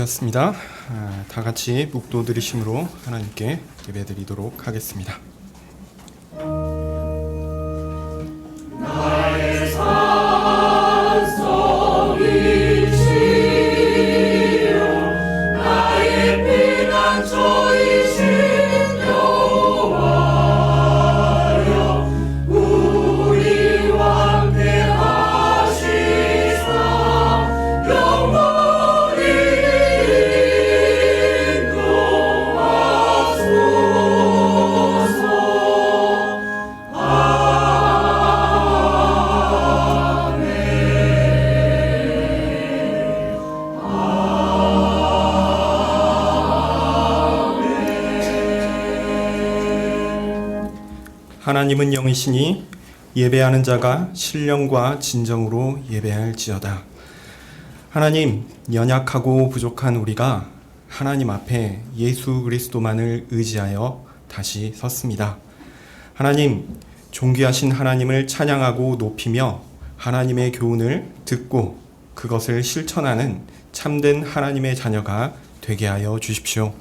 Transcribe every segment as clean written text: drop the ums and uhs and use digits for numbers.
되었습니다. 다 같이 묵도 드리심으로 하나님께 예배드리도록 하겠습니다. 나의 산성이시여 나의 피난처이신 여호와여 우리와 함께 하시사 영원히 인도하소서. 하나님은 영이시니 예배하는 자가 신령과 진정으로 예배할지어다. 하나님, 연약하고 부족한 우리가 하나님 앞에 예수 그리스도만을 의지하여 다시 섰습니다. 하나님, 존귀하신 하나님을 찬양하고 높이며 하나님의 교훈을 듣고 그것을 실천하는 참된 하나님의 자녀가 되게 하여 주십시오.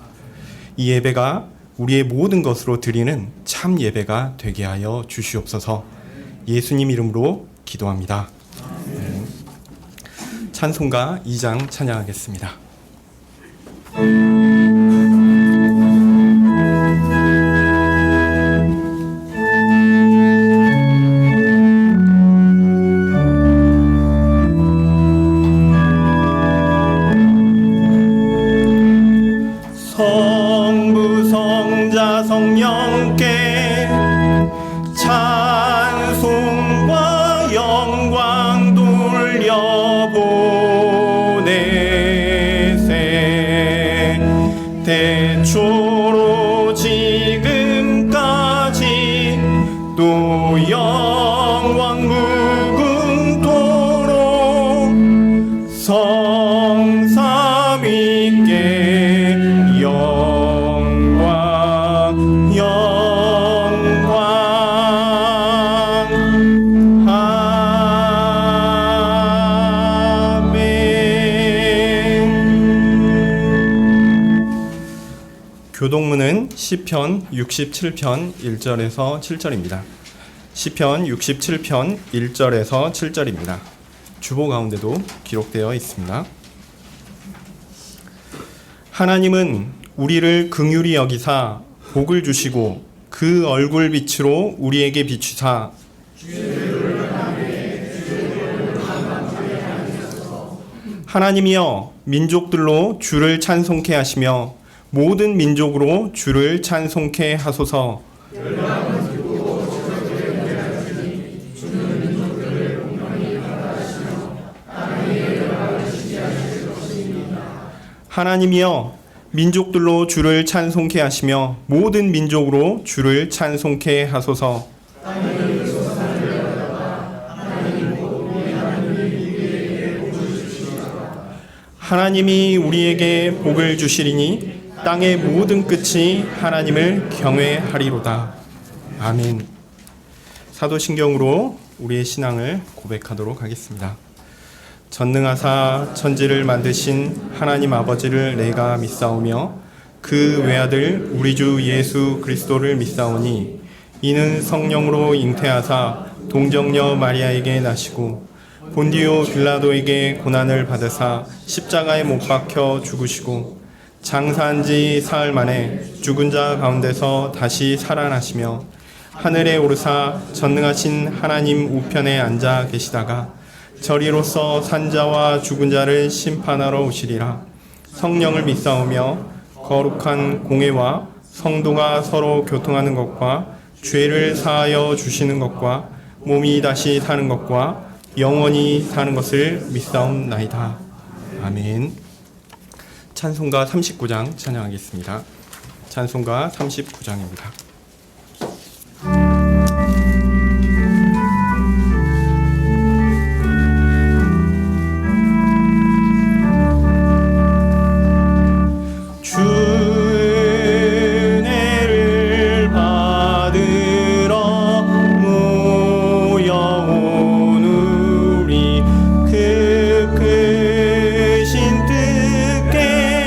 이 예배가 우리의 모든 것으로 드리는 참 예배가 되게 하여 주시옵소서. 예수님 이름으로 기도합니다. 찬송가 2장 찬양하겠습니다. 성부 성자 성령께 찬송과 영광 돌려보내세. 대초로 지금까지 또 영원 무궁토록 성삼위께 영광 영광 아멘. 교동문은 시편 67편 1절에서 7절입니다. 시편 67편 1절에서 7절입니다. 주보 가운데도 기록되어 있습니다. 하나님은 우리를 긍휼히 여기사 복을 주시고 그 얼굴 빛으로 우리에게 비추사 하나님이여 민족들로 주를 찬송케 하시며 모든 민족으로 주를 찬송케 하소서. 하나님이여 민족들로 주를 찬송케 하시며 모든 민족으로 주를 찬송케 하소서. 하나님이 우리에게 복을 주시리니 땅의 모든 끝이 하나님을 경외하리로다. 아멘. 사도신경으로 우리의 신앙을 고백하도록 하겠습니다. 전능하사 천지를 만드신 하나님 아버지를 내가 믿사오며 그 외아들 우리 주 예수 그리스도를 믿사오니 이는 성령으로 잉태하사 동정녀 마리아에게 나시고 본디오 빌라도에게 고난을 받으사 십자가에 못 박혀 죽으시고 장사한 지 사흘 만에 죽은 자 가운데서 다시 살아나시며 하늘에 오르사 전능하신 하나님 우편에 앉아 계시다가 저리로서 산자와 죽은 자를 심판하러 오시리라. 성령을 믿사오며 거룩한 공회와 성도가 서로 교통하는 것과 죄를 사하여 주시는 것과 몸이 다시 사는 것과 영원히 사는 것을 믿사옵나이다. 아멘. 찬송가 39장 찬양하겠습니다. 찬송가 39장입니다. 주은혜를 받으러 모여온 우리 그 크신 뜻께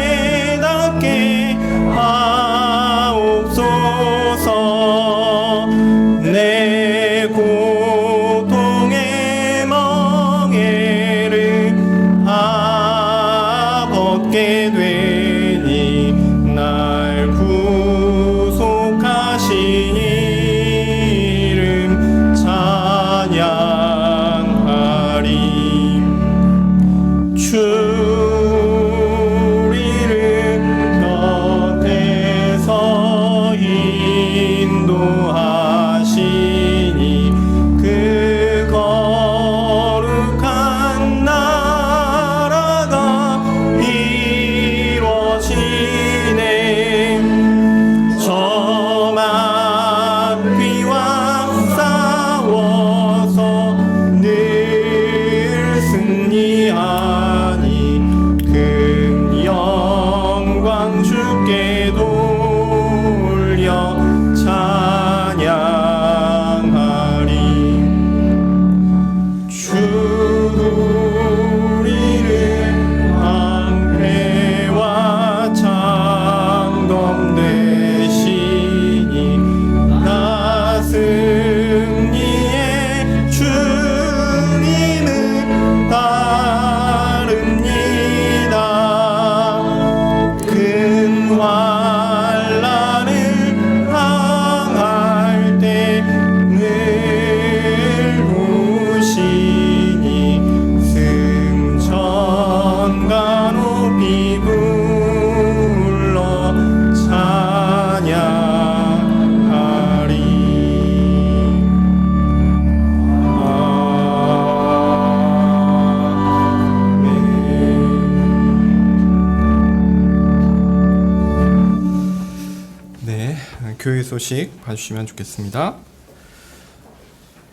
교회 소식 봐주시면 좋겠습니다.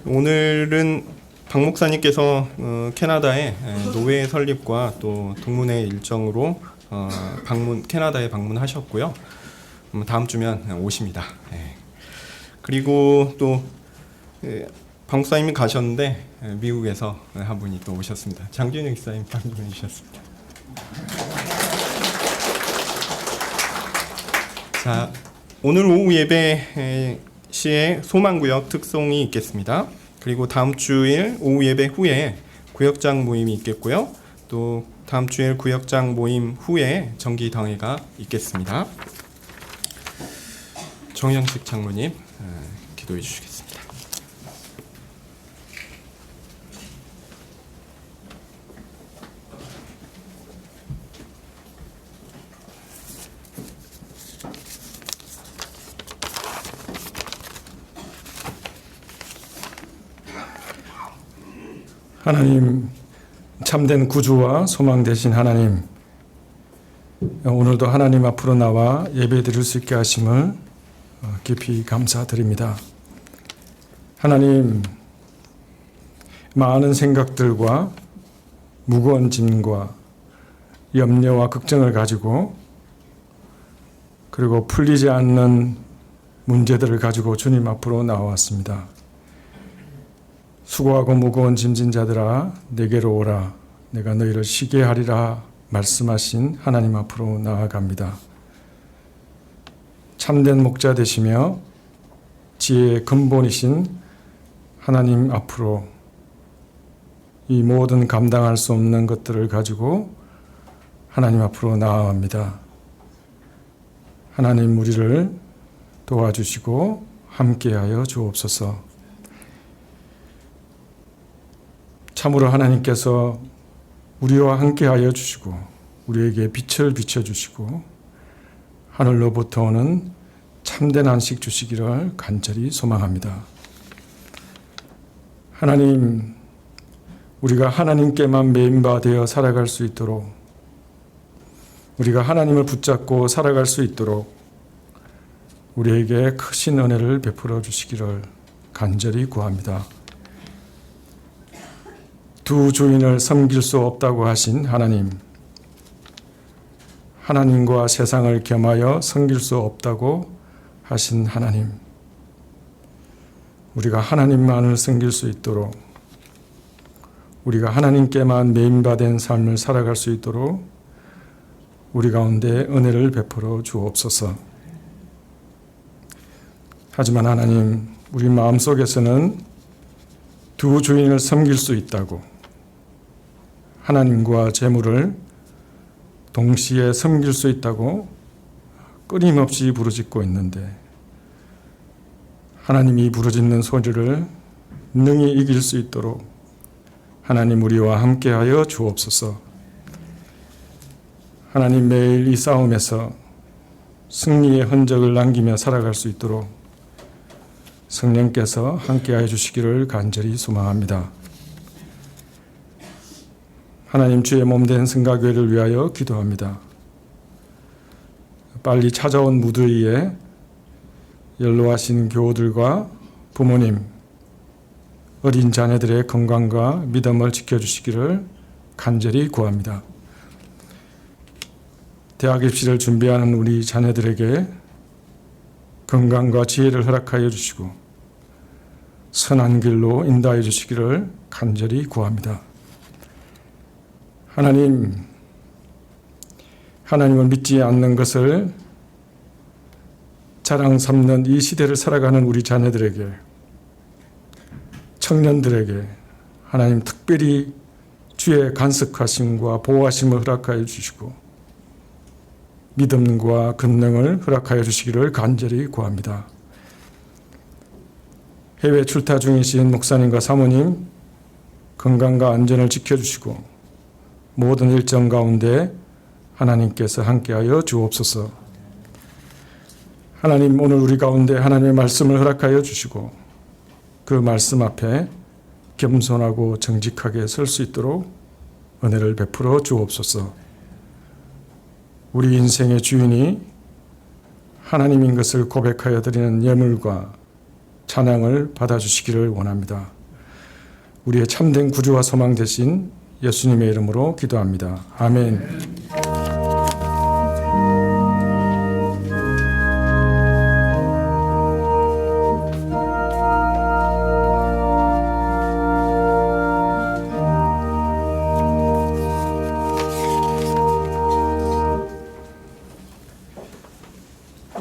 오늘은 박 목사님께서 캐나다의 노회 설립과 또 동문회 일정으로 캐나다에 방문하셨고요. 다음 주면 오십니다. 그리고 또 박 목사님이 가셨는데 미국에서 한 분이 또 오셨습니다. 장준영 기사님 방문해 주셨습니다. 자, 오늘 오후 예배 시에 소망구역 특송이 있겠습니다. 그리고 다음 주일 오후 예배 후에 구역장 모임이 있겠고요. 또 다음 주일 구역장 모임 후에 정기당회가 있겠습니다. 정영식 장로님 기도해 주시겠습니다. 하나님, 참된 구주와 소망 되신 하나님, 오늘도 하나님 앞으로 나와 예배 드릴 수 있게 하심을 깊이 감사드립니다. 하나님, 많은 생각들과 무거운 짐과 염려와 걱정을 가지고 그리고 풀리지 않는 문제들을 가지고 주님 앞으로 나왔습니다. 수고하고 무거운 짐진 자들아 내게로 오라 내가 너희를 쉬게 하리라 말씀하신 하나님 앞으로 나아갑니다. 참된 목자 되시며 지혜의 근본이신 하나님 앞으로 이 모든 감당할 수 없는 것들을 가지고 하나님 앞으로 나아갑니다. 하나님 우리를 도와주시고 함께하여 주옵소서. 참으로 하나님께서 우리와 함께하여 주시고 우리에게 빛을 비춰주시고 하늘로부터 오는 참된 안식 주시기를 간절히 소망합니다. 하나님, 우리가 하나님께만 매인바 되어 살아갈 수 있도록 우리가 하나님을 붙잡고 살아갈 수 있도록 우리에게 크신 은혜를 베풀어 주시기를 간절히 구합니다. 두 주인을 섬길 수 없다고 하신 하나님, 하나님과 세상을 겸하여 섬길 수 없다고 하신 하나님, 우리가 하나님만을 섬길 수 있도록 우리가 하나님께만 매인받은 삶을 살아갈 수 있도록 우리 가운데 은혜를 베풀어 주옵소서. 하지만 하나님, 우리 마음속에서는 두 주인을 섬길 수 있다고 하나님과 재물을 동시에 섬길 수 있다고 끊임없이 부르짖고 있는데 하나님이 부르짖는 소리를 능히 이길 수 있도록 하나님 우리와 함께하여 주옵소서. 하나님 매일 이 싸움에서 승리의 흔적을 남기며 살아갈 수 있도록 성령께서 함께하여 주시기를 간절히 소망합니다. 하나님 주의 몸된 성가교회를 위하여 기도합니다. 빨리 찾아온 무더위에 연로하신 교우들과 부모님, 어린 자녀들의 건강과 믿음을 지켜주시기를 간절히 구합니다. 대학 입시를 준비하는 우리 자녀들에게 건강과 지혜를 허락하여 주시고 선한 길로 인도하여 주시기를 간절히 구합니다. 하나님을 믿지 않는 것을 자랑 삼는 이 시대를 살아가는 우리 자녀들에게, 청년들에게 하나님 특별히 주의 간섭하심과 보호하심을 허락하여 주시고 믿음과 권능을 허락하여 주시기를 간절히 구합니다. 해외 출타 중이신 목사님과 사모님 건강과 안전을 지켜주시고 모든 일정 가운데 하나님께서 함께하여 주옵소서. 하나님, 오늘 우리 가운데 하나님의 말씀을 허락하여 주시고 그 말씀 앞에 겸손하고 정직하게 설 수 있도록 은혜를 베풀어 주옵소서. 우리 인생의 주인이 하나님인 것을 고백하여 드리는 예물과 찬양을 받아주시기를 원합니다. 우리의 참된 구주와 소망 되신 예수님의 이름으로 기도합니다. 아멘.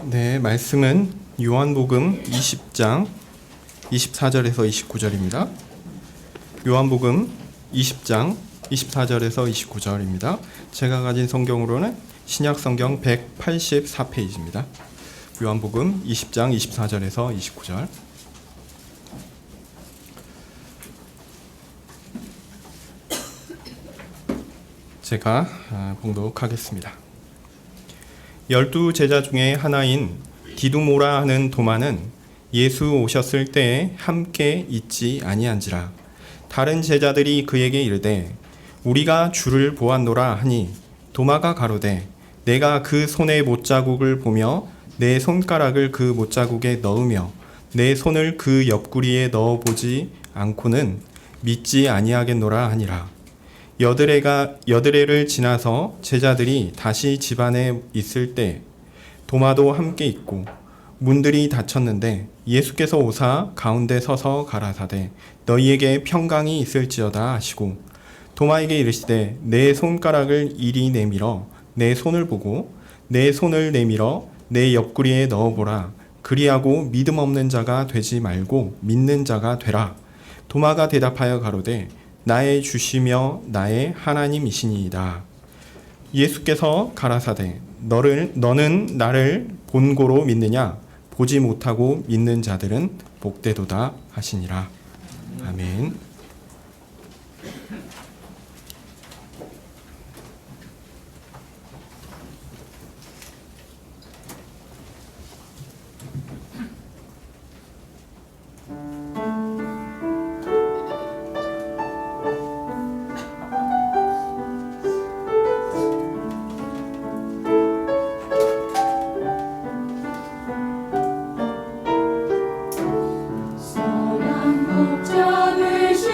네, 말씀은 요한복음 20장 24절에서 29절입니다. 요한복음 20장 24절에서 29절입니다. 제가 가진 성경으로는 신약성경 184페이지입니다. 요한복음 20장 24절에서 29절. 제가 봉독하겠습니다. 12 제자 중에 하나인 디두모라 하는 도마는 예수 오셨을 때에 함께 있지 아니한지라. 다른 제자들이 그에게 이르되 우리가 주를 보았노라 하니 도마가 가로되 내가 그 손의 못자국을 보며 내 손가락을 그 못자국에 넣으며 내 손을 그 옆구리에 넣어보지 않고는 믿지 아니하겠노라 하니라. 여드레를 지나서 제자들이 다시 집안에 있을 때 도마도 함께 있고 문들이 닫혔는데 예수께서 오사 가운데 서서 가라사대 너희에게 평강이 있을지어다 하시고 도마에게 이르시되 내 손가락을 이리 내밀어 내 손을 보고 내 손을 내밀어 내 옆구리에 넣어보라. 그리하고 믿음 없는 자가 되지 말고 믿는 자가 되라. 도마가 대답하여 가로되 나의 주시며 나의 하나님이시니이다. 예수께서 가라사대 너는 나를 본고로 믿느냐? 보지 못하고 믿는 자들은 복되도다 하시니라. 아멘. 선한 목자 되신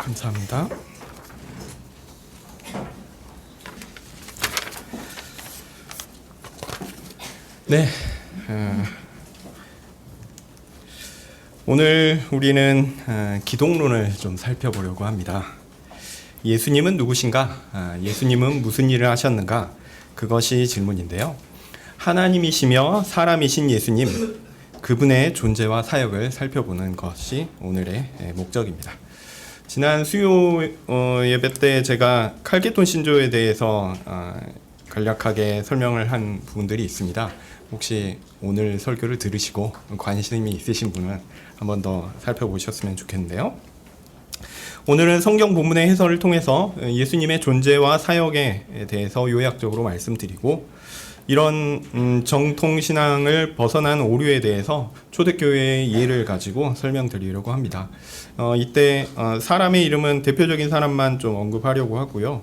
감사합니다. 네, 오늘 우리는 기독론을 좀 살펴보려고 합니다. 예수님은 누구신가? 예수님은 무슨 일을 하셨는가? 그것이 질문인데요. 하나님이시며 사람이신 예수님, 그분의 존재와 사역을 살펴보는 것이 오늘의 목적입니다. 지난 수요 예배 때 제가 칼게톤 신조에 대해서 간략하게 설명을 한 부분들이 있습니다. 혹시 오늘 설교를 들으시고 관심이 있으신 분은 한 번 더 살펴보셨으면 좋겠는데요. 오늘은 성경 본문의 해설을 통해서 예수님의 존재와 사역에 대해서 요약적으로 말씀드리고, 이런 정통신앙을 벗어난 오류에 대해서 초대교회의 예를 가지고 설명드리려고 합니다. 이때 사람의 이름은 대표적인 사람만 좀 언급하려고 하고요.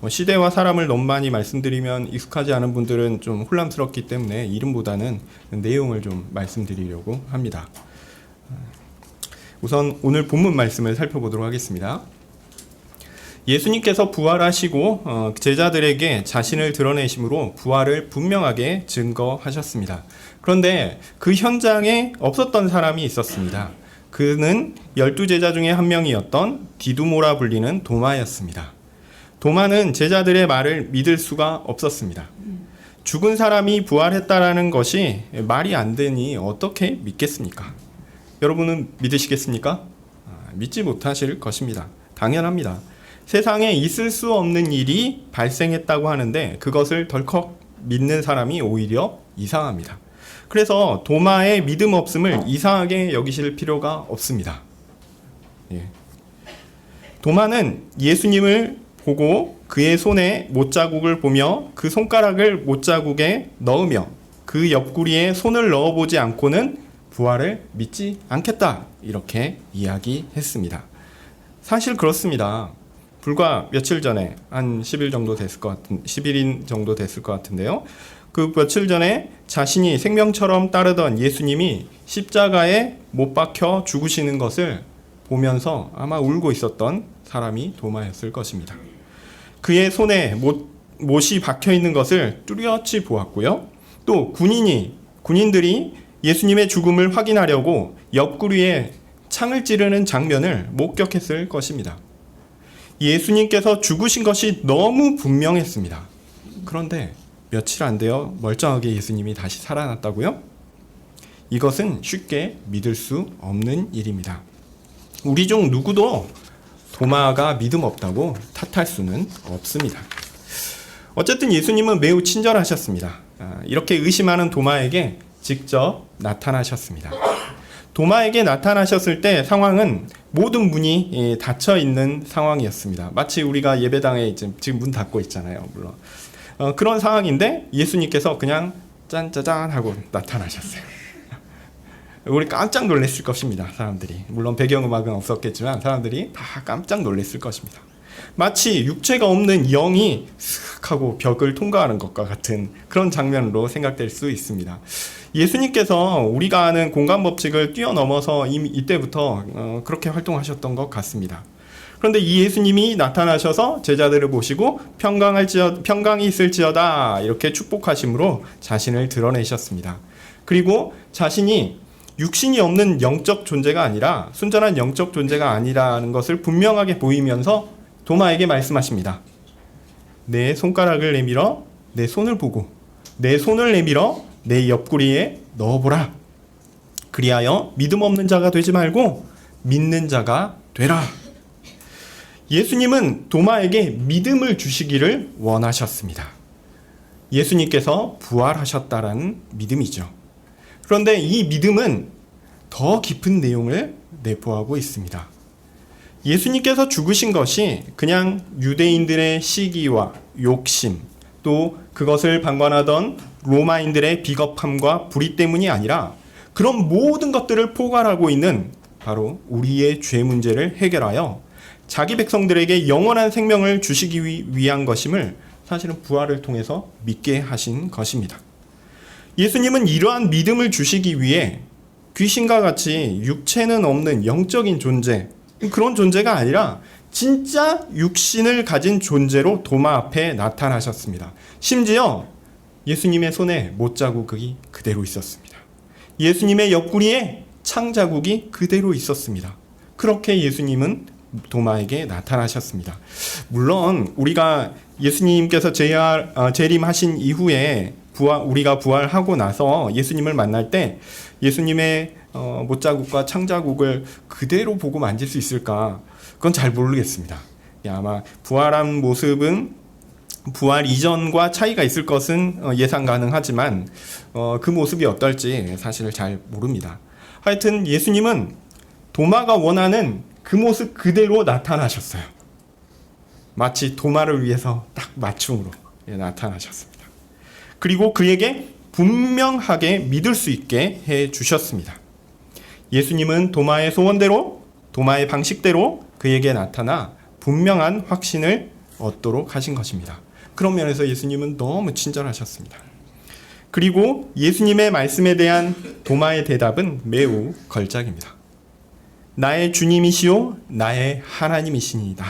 시대와 사람을 너무 많이 말씀드리면 익숙하지 않은 분들은 좀 혼란스럽기 때문에 이름보다는 내용을 좀 말씀드리려고 합니다. 우선 오늘 본문 말씀을 살펴보도록 하겠습니다. 예수님께서 부활하시고 제자들에게 자신을 드러내심으로 부활을 분명하게 증거하셨습니다. 그런데 그 현장에 없었던 사람이 있었습니다. 그는 12제자 중에 한 명이었던 디두모라 불리는 도마였습니다. 도마는 제자들의 말을 믿을 수가 없었습니다. 죽은 사람이 부활했다라는 것이 말이 안 되니 어떻게 믿겠습니까? 여러분은 믿으시겠습니까? 믿지 못하실 것입니다. 당연합니다. 세상에 있을 수 없는 일이 발생했다고 하는데 그것을 덜컥 믿는 사람이 오히려 이상합니다. 그래서 도마의 믿음 없음을 이상하게 여기실 필요가 없습니다. 도마는 예수님을 보고 그의 손에 못자국을 보며 그 손가락을 못자국에 넣으며 그 옆구리에 손을 넣어보지 않고는 부활을 믿지 않겠다, 이렇게 이야기했습니다. 사실 그렇습니다. 불과 며칠 전에 한 10일 정도 됐을 것 같은 11일 정도 됐을 것 같은데요. 그 며칠 전에 자신이 생명처럼 따르던 예수님이 십자가에 못 박혀 죽으시는 것을 보면서 아마 울고 있었던 사람이 도마였을 것입니다. 그의 손에 못이 박혀 있는 것을 뚜렷이 보았고요. 또 군인들이 예수님의 죽음을 확인하려고 옆구리에 창을 찌르는 장면을 목격했을 것입니다. 예수님께서 죽으신 것이 너무 분명했습니다. 그런데 며칠 안 되어 멀쩡하게 예수님이 다시 살아났다고요? 이것은 쉽게 믿을 수 없는 일입니다. 우리 중 누구도 도마가 믿음 없다고 탓할 수는 없습니다. 어쨌든 예수님은 매우 친절하셨습니다. 이렇게 의심하는 도마에게 직접 나타나셨습니다. 도마에게 나타나셨을 때 상황은 모든 문이 닫혀 있는 상황이었습니다. 마치 우리가 예배당에 지금 문 닫고 있잖아요, 물론. 그런 상황인데 예수님께서 그냥 짠짜잔 하고 나타나셨어요. 우리 깜짝 놀랐을 것입니다, 사람들이. 물론 배경음악은 없었겠지만 사람들이 다 깜짝 놀랐을 것입니다. 마치 육체가 없는 영이 슥 하고 벽을 통과하는 것과 같은 그런 장면으로 생각될 수 있습니다. 예수님께서 우리가 아는 공간 법칙을 뛰어넘어서 이미 이때부터 그렇게 활동하셨던 것 같습니다. 그런데 이 예수님이 나타나셔서 제자들을 보시고 평강이 있을지어다, 이렇게 축복하심으로 자신을 드러내셨습니다. 그리고 자신이 육신이 없는 영적 존재가 아니라 순전한 영적 존재가 아니라는 것을 분명하게 보이면서 도마에게 말씀하십니다. 내 손가락을 내밀어 내 손을 보고 내 손을 내밀어 내 옆구리에 넣어보라. 그리하여 믿음 없는 자가 되지 말고 믿는 자가 되라. 예수님은 도마에게 믿음을 주시기를 원하셨습니다. 예수님께서 부활하셨다라는 믿음이죠. 그런데 이 믿음은 더 깊은 내용을 내포하고 있습니다. 예수님께서 죽으신 것이 그냥 유대인들의 시기와 욕심, 또 그것을 방관하던 로마인들의 비겁함과 불의 때문이 아니라 그런 모든 것들을 포괄하고 있는 바로 우리의 죄 문제를 해결하여 자기 백성들에게 영원한 생명을 주시기 위한 것임을 사실은 부활을 통해서 믿게 하신 것입니다. 예수님은 이러한 믿음을 주시기 위해 귀신과 같이 육체는 없는 영적인 존재, 그런 존재가 아니라 진짜 육신을 가진 존재로 도마 앞에 나타나셨습니다. 심지어 예수님의 손에 못자국이 그대로 있었습니다. 예수님의 옆구리에 창자국이 그대로 있었습니다. 그렇게 예수님은 도마에게 나타나셨습니다. 물론 우리가 예수님께서 재림하신 이후에 우리가 부활하고 나서 예수님을 만날 때 예수님의 못자국과 창자국을 그대로 보고 만질 수 있을까? 그건 잘 모르겠습니다. 아마 부활한 모습은 부활 이전과 차이가 있을 것은 예상 가능하지만 그 모습이 어떨지 사실 잘 모릅니다. 하여튼 예수님은 도마가 원하는 그 모습 그대로 나타나셨어요. 마치 도마를 위해서 딱 맞춤으로 나타나셨습니다. 그리고 그에게 분명하게 믿을 수 있게 해 주셨습니다. 예수님은 도마의 소원대로, 도마의 방식대로 그에게 나타나 분명한 확신을 얻도록 하신 것입니다. 그런 면에서 예수님은 너무 친절하셨습니다. 그리고 예수님의 말씀에 대한 도마의 대답은 매우 걸작입니다. 나의 주님이시요 나의 하나님이시니이다.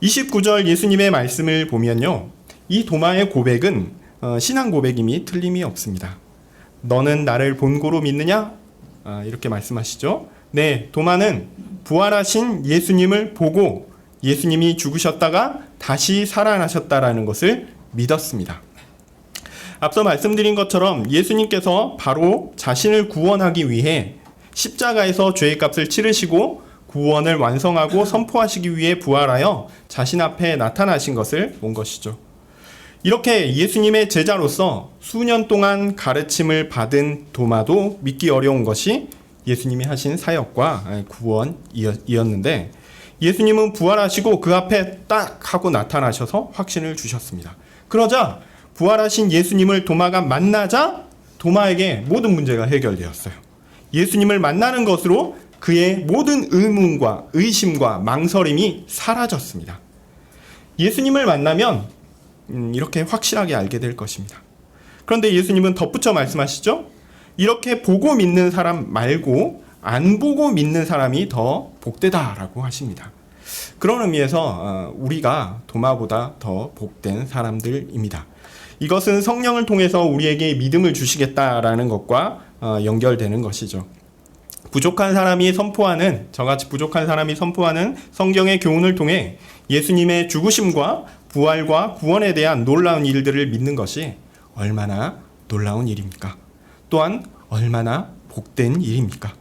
29절 예수님의 말씀을 보면요, 이 도마의 고백은 신앙 고백임이 틀림이 없습니다. 너는 나를 본고로 믿느냐? 이렇게 말씀하시죠. 네, 도마는 부활하신 예수님을 보고 예수님이 죽으셨다가 다시 살아나셨다라는 것을 믿었습니다. 앞서 말씀드린 것처럼 예수님께서 바로 자신을 구원하기 위해 십자가에서 죄의 값을 치르시고 구원을 완성하고 선포하시기 위해 부활하여 자신 앞에 나타나신 것을 본 것이죠. 이렇게 예수님의 제자로서 수년 동안 가르침을 받은 도마도 믿기 어려운 것이 예수님이 하신 사역과 구원이었는데, 예수님은 부활하시고 그 앞에 딱 하고 나타나셔서 확신을 주셨습니다. 그러자 부활하신 예수님을 도마가 만나자 도마에게 모든 문제가 해결되었어요. 예수님을 만나는 것으로 그의 모든 의문과 의심과 망설임이 사라졌습니다. 예수님을 만나면 이렇게 확실하게 알게 될 것입니다. 그런데 예수님은 덧붙여 말씀하시죠. 이렇게 보고 믿는 사람 말고 안 보고 믿는 사람이 더 복되다라고 하십니다. 그런 의미에서 우리가 도마보다 더 복된 사람들입니다. 이것은 성령을 통해서 우리에게 믿음을 주시겠다라는 것과 연결되는 것이죠. 부족한 사람이 선포하는, 저같이 부족한 사람이 선포하는 성경의 교훈을 통해 예수님의 죽으심과 부활과 구원에 대한 놀라운 일들을 믿는 것이 얼마나 놀라운 일입니까? 또한 얼마나 복된 일입니까?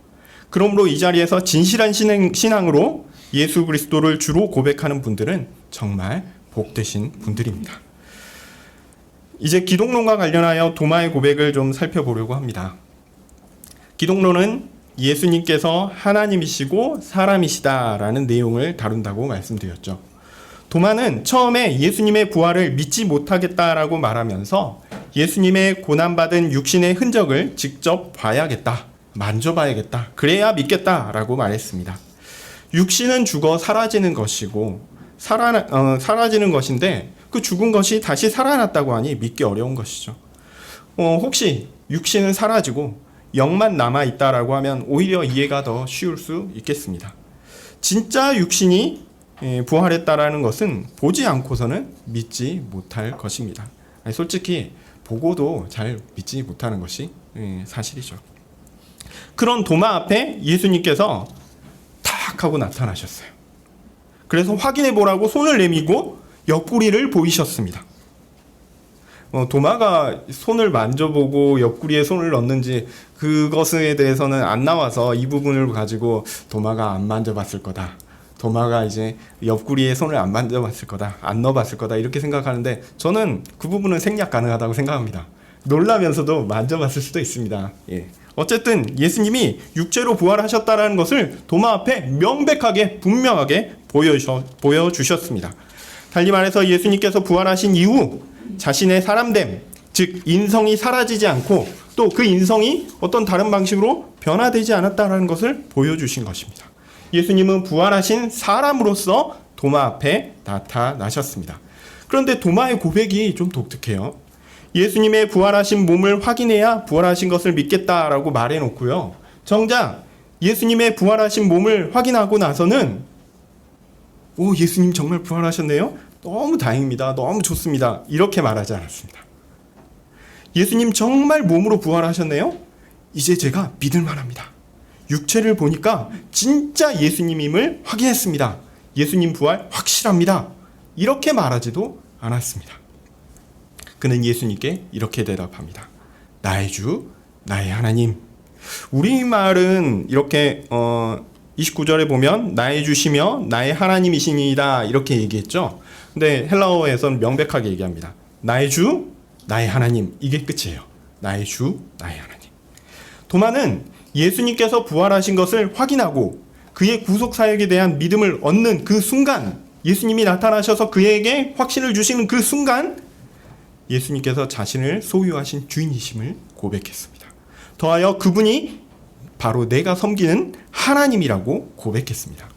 그러므로 이 자리에서 진실한 신앙으로 예수 그리스도를 주로 고백하는 분들은 정말 복되신 분들입니다. 이제 기독론과 관련하여 도마의 고백을 좀 살펴보려고 합니다. 기독론은 예수님께서 하나님이시고 사람이시다라는 내용을 다룬다고 말씀드렸죠. 도마는 처음에 예수님의 부활을 믿지 못하겠다라고 말하면서 예수님의 고난받은 육신의 흔적을 직접 봐야겠다, 만져봐야겠다, 그래야 믿겠다라고 말했습니다. 육신은 죽어 사라지는 것이고 사라지는 것인데 그 죽은 것이 다시 살아났다고 하니 믿기 어려운 것이죠. 혹시 육신은 사라지고 영만 남아있다라고 하면 오히려 이해가 더 쉬울 수 있겠습니다. 진짜 육신이 부활했다라는 것은 보지 않고서는 믿지 못할 것입니다. 솔직히 보고도 잘 믿지 못하는 것이 사실이죠. 그런 도마 앞에 예수님께서 탁 하고 나타나셨어요. 그래서 확인해 보라고 손을 내밀고 옆구리를 보이셨습니다. 도마가 손을 만져보고 옆구리에 손을 넣는지 그것에 대해서는 안 나와서 이 부분을 가지고 도마가 안 만져봤을 거다, 도마가 이제 옆구리에 손을 안 만져봤을 거다, 안 넣어봤을 거다, 이렇게 생각하는데 저는 그 부분은 생략 가능하다고 생각합니다. 놀라면서도 만져봤을 수도 있습니다. 어쨌든 예수님이 육체로 부활하셨다는 것을 도마 앞에 명백하게 분명하게 보여주셨습니다. 달리 말해서 예수님께서 부활하신 이후 자신의 사람됨, 즉 인성이 사라지지 않고 또 그 인성이 어떤 다른 방식으로 변화되지 않았다는 것을 보여주신 것입니다. 예수님은 부활하신 사람으로서 도마 앞에 나타나셨습니다. 그런데 도마의 고백이 좀 독특해요. 예수님의 부활하신 몸을 확인해야 부활하신 것을 믿겠다라고 말해놓고요, 정작 예수님의 부활하신 몸을 확인하고 나서는 오, 예수님 정말 부활하셨네요? 너무 다행입니다. 너무 좋습니다. 이렇게 말하지 않았습니다. 예수님 정말 몸으로 부활하셨네요? 이제 제가 믿을 만합니다. 육체를 보니까 진짜 예수님임을 확인했습니다. 예수님 부활 확실합니다. 이렇게 말하지도 않았습니다. 그는 예수님께 이렇게 대답합니다. 나의 주, 나의 하나님. 우리말은 이렇게 29절에 보면 나의 주시며 나의 하나님이시니이다 이렇게 얘기했죠. 근데 헬라어에서는 명백하게 얘기합니다. 나의 주, 나의 하나님. 이게 끝이에요. 나의 주, 나의 하나님. 도마는 예수님께서 부활하신 것을 확인하고 그의 구속 사역에 대한 믿음을 얻는 그 순간, 예수님이 나타나셔서 그에게 확신을 주시는 그 순간 예수님께서 자신을 소유하신 주인이심을 고백했습니다. 더하여 그분이 바로 내가 섬기는 하나님이라고 고백했습니다.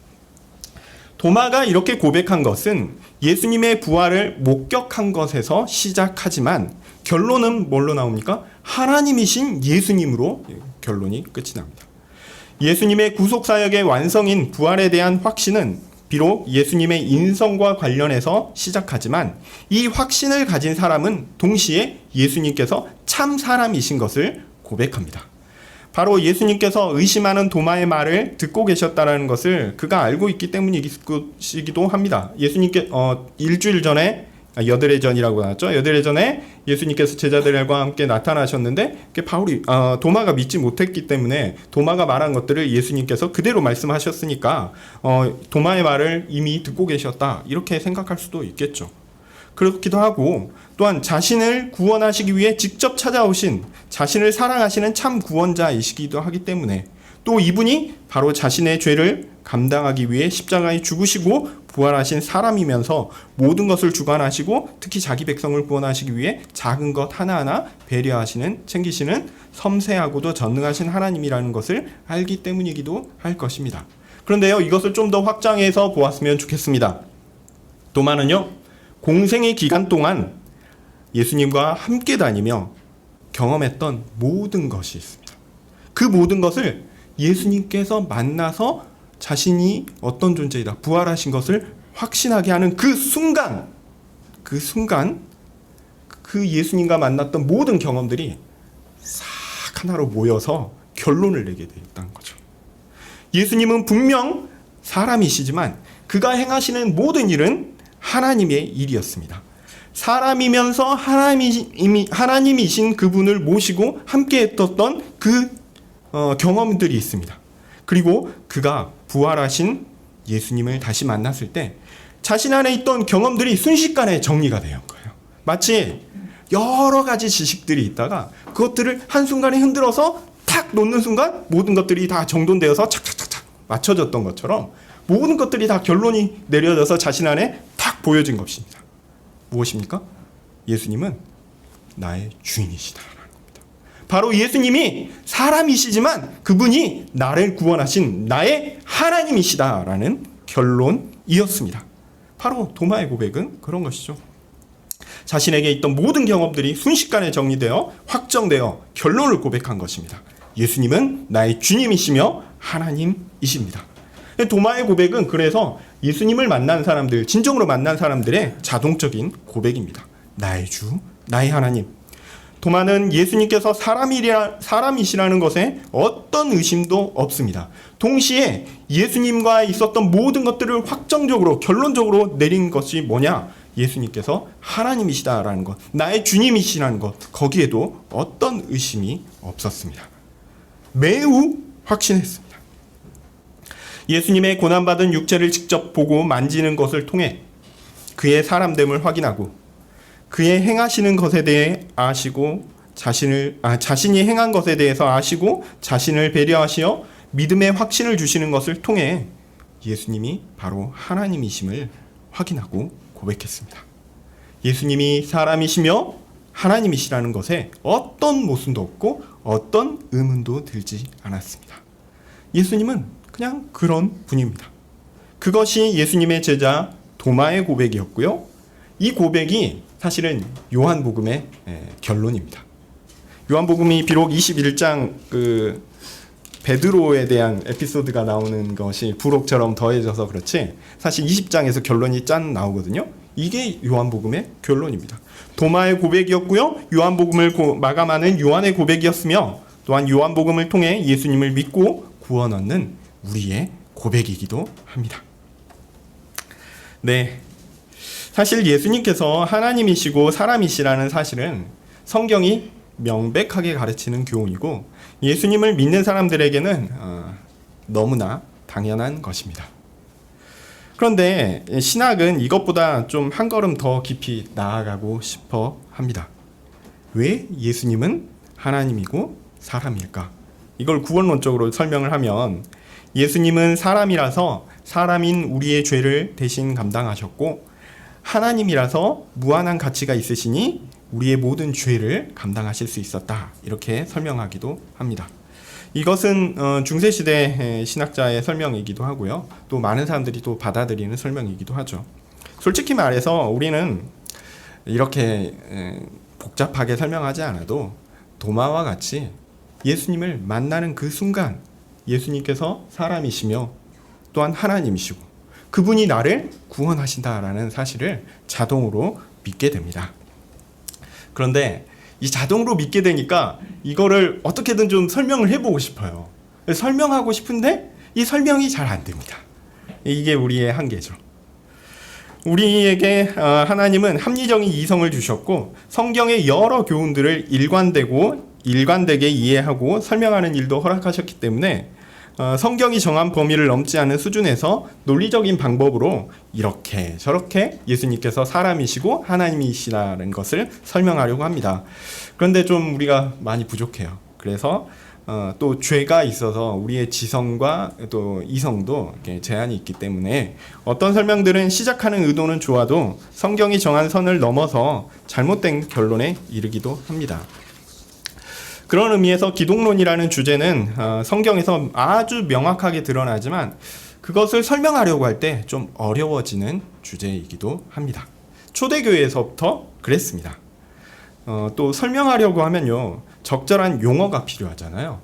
도마가 이렇게 고백한 것은 예수님의 부활을 목격한 것에서 시작하지만 결론은 뭘로 나옵니까? 하나님이신 예수님으로 결론이 끝이 납니다. 예수님의 구속사역의 완성인 부활에 대한 확신은 비록 예수님의 인성과 관련해서 시작하지만 이 확신을 가진 사람은 동시에 예수님께서 참 사람이신 것을 고백합니다. 바로 예수님께서 의심하는 도마의 말을 듣고 계셨다는 것을 그가 알고 있기 때문이기도 합니다. 예수님께 일주일 전에 여드레 전이라고 나왔죠. 여드레 전에 예수님께서 제자들과 함께 나타나셨는데 도마가 믿지 못했기 때문에 도마가 말한 것들을 예수님께서 그대로 말씀하셨으니까 도마의 말을 이미 듣고 계셨다 이렇게 생각할 수도 있겠죠. 그렇기도 하고 또한 자신을 구원하시기 위해 직접 찾아오신 자신을 사랑하시는 참 구원자이시기도 하기 때문에 또 이분이 바로 자신의 죄를 감당하기 위해 십자가에 죽으시고 부활하신 사람이면서 모든 것을 주관하시고 특히 자기 백성을 구원하시기 위해 작은 것 하나하나 배려하시는 챙기시는 섬세하고도 전능하신 하나님이라는 것을 알기 때문이기도 할 것입니다. 그런데요, 이것을 좀 더 확장해서 보았으면 좋겠습니다. 도마는요, 공생의 기간 동안 예수님과 함께 다니며 경험했던 모든 것이 있습니다. 그 모든 것을 예수님께서 만나서 자신이 어떤 존재이다, 부활하신 것을 확신하게 하는 그 순간 그 예수님과 만났던 모든 경험들이 싹 하나로 모여서 결론을 내게 되었다는 거죠. 예수님은 분명 사람이시지만 그가 행하시는 모든 일은 하나님의 일이었습니다. 사람이면서 하나님이신 그분을 모시고 함께 했던 그 경험들이 있습니다. 그리고 그가 부활하신 예수님을 다시 만났을 때 자신 안에 있던 경험들이 순식간에 정리가 되는 거예요. 마치 여러 가지 지식들이 있다가 그것들을 한순간에 흔들어서 탁 놓는 순간 모든 것들이 다 정돈되어서 착착착착 맞춰졌던 것처럼 모든 것들이 다 결론이 내려져서 자신 안에 탁 보여진 것입니다. 무엇입니까? 예수님은 나의 주인이시다라는 겁니다. 바로 예수님이 사람이시지만 그분이 나를 구원하신 나의 하나님이시다라는 결론이었습니다. 바로 도마의 고백은 그런 것이죠. 자신에게 있던 모든 경험들이 순식간에 정리되어 확정되어 결론을 고백한 것입니다. 예수님은 나의 주님이시며 하나님이십니다. 도마의 고백은 그래서 예수님을 만난 사람들, 진정으로 만난 사람들의 자동적인 고백입니다. 나의 주, 나의 하나님. 도마는 예수님께서 사람이시라는 것에 어떤 의심도 없습니다. 동시에 예수님과 있었던 모든 것들을 확정적으로, 결론적으로 내린 것이 뭐냐? 예수님께서 하나님이시다라는 것, 나의 주님이시라는 것, 거기에도 어떤 의심이 없었습니다. 매우 확신했습니다. 예수님의 고난받은 육체를 직접 보고 만지는 것을 통해 그의 사람됨을 확인하고 그의 행하시는 것에 대해 아시고 자신이 행한 것에 대해서 아시고 자신을 배려하시어 믿음의 확신을 주시는 것을 통해 예수님이 바로 하나님이심을 확인하고 고백했습니다. 예수님이 사람이시며 하나님이시라는 것에 어떤 모순도 없고 어떤 의문도 들지 않았습니다. 예수님은 그냥 그런 분입니다. 그것이 예수님의 제자 도마의 고백이었고요. 이 고백이 사실은 요한복음의 결론입니다. 요한복음이 비록 21장 베드로에 대한 에피소드가 나오는 것이 부록처럼 더해져서 그렇지 사실 20장에서 결론이 짠 나오거든요. 이게 요한복음의 결론입니다. 도마의 고백이었고요. 요한복음을 마감하는 요한의 고백이었으며 또한 요한복음을 통해 예수님을 믿고 구원 얻는 우리의 고백이기도 합니다. 네, 사실 예수님께서 하나님이시고 사람이시라는 사실은 성경이 명백하게 가르치는 교훈이고 예수님을 믿는 사람들에게는 너무나 당연한 것입니다. 그런데 신학은 이것보다 좀 한 걸음 더 깊이 나아가고 싶어 합니다. 왜 예수님은 하나님이고 사람일까? 이걸 구원론적으로 설명을 하면 예수님은 사람이라서 사람인 우리의 죄를 대신 감당하셨고 하나님이라서 무한한 가치가 있으시니 우리의 모든 죄를 감당하실 수 있었다. 이렇게 설명하기도 합니다. 이것은 중세시대 신학자의 설명이기도 하고요. 또 많은 사람들이 또 받아들이는 설명이기도 하죠. 솔직히 말해서 우리는 이렇게 복잡하게 설명하지 않아도 도마와 같이 예수님을 만나는 그 순간 예수님께서 사람이시며 또한 하나님이시고 그분이 나를 구원하신다라는 사실을 자동으로 믿게 됩니다. 그런데 이 자동으로 믿게 되니까 이거를 어떻게든 좀 설명을 해보고 싶어요. 설명하고 싶은데 이 설명이 잘 안 됩니다. 이게 우리의 한계죠. 우리에게 하나님은 합리적인 이성을 주셨고 성경의 여러 교훈들을 일관되게 이해하고 설명하는 일도 허락하셨기 때문에 성경이 정한 범위를 넘지 않은 수준에서 논리적인 방법으로 이렇게 저렇게 예수님께서 사람이시고 하나님이시라는 것을 설명하려고 합니다. 그런데 좀 우리가 많이 부족해요. 그래서 또 죄가 있어서 우리의 지성과 또 이성도 제한이 있기 때문에 어떤 설명들은 시작하는 의도는 좋아도 성경이 정한 선을 넘어서 잘못된 결론에 이르기도 합니다. 그런 의미에서 기독론이라는 주제는 성경에서 아주 명확하게 드러나지만 그것을 설명하려고 할 때 좀 어려워지는 주제이기도 합니다. 초대교회에서부터 그랬습니다. 또 설명하려고 하면요 적절한 용어가 필요하잖아요.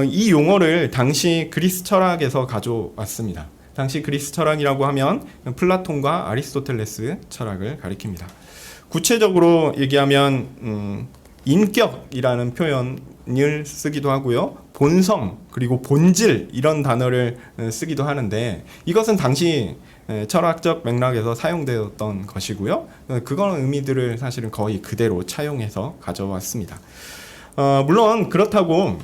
이 용어를 당시 그리스 철학에서 가져왔습니다. 당시 그리스 철학이라고 하면 플라톤과 아리스토텔레스 철학을 가리킵니다. 구체적으로 얘기하면 인격이라는 표현을 쓰기도 하고요. 본성 그리고 본질 이런 단어를 쓰기도 하는데 이것은 당시 철학적 맥락에서 사용되었던 것이고요. 그런 의미들을 사실은 거의 그대로 차용해서 가져왔습니다. 물론 그렇다고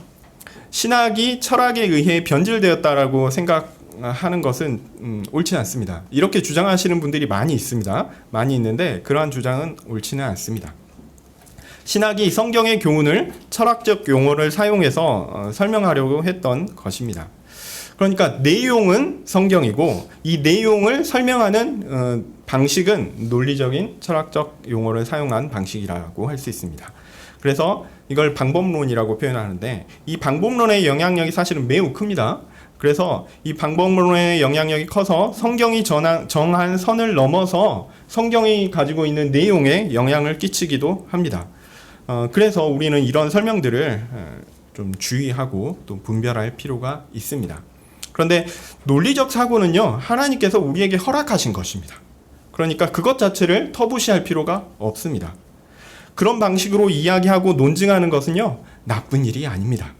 신학이 철학에 의해 변질되었다라고 생각하는 것은 옳지 않습니다. 이렇게 주장하시는 분들이 많이 있습니다. 많이 있는데 그러한 주장은 옳지는 않습니다. 신학이 성경의 교훈을 철학적 용어를 사용해서 설명하려고 했던 것입니다. 그러니까 내용은 성경이고 이 내용을 설명하는 방식은 논리적인 철학적 용어를 사용한 방식이라고 할 수 있습니다. 그래서 이걸 방법론이라고 표현하는데 이 방법론의 영향력이 사실은 매우 큽니다. 그래서 이 방법론의 영향력이 커서 성경이 정한 선을 넘어서 성경이 가지고 있는 내용에 영향을 끼치기도 합니다. 그래서 우리는 이런 설명들을 좀 주의하고 또 분별할 필요가 있습니다. 그런데 논리적 사고는요, 하나님께서 우리에게 허락하신 것입니다. 그러니까 그것 자체를 터부시할 필요가 없습니다. 그런 방식으로 이야기하고 논증하는 것은요, 나쁜 일이 아닙니다.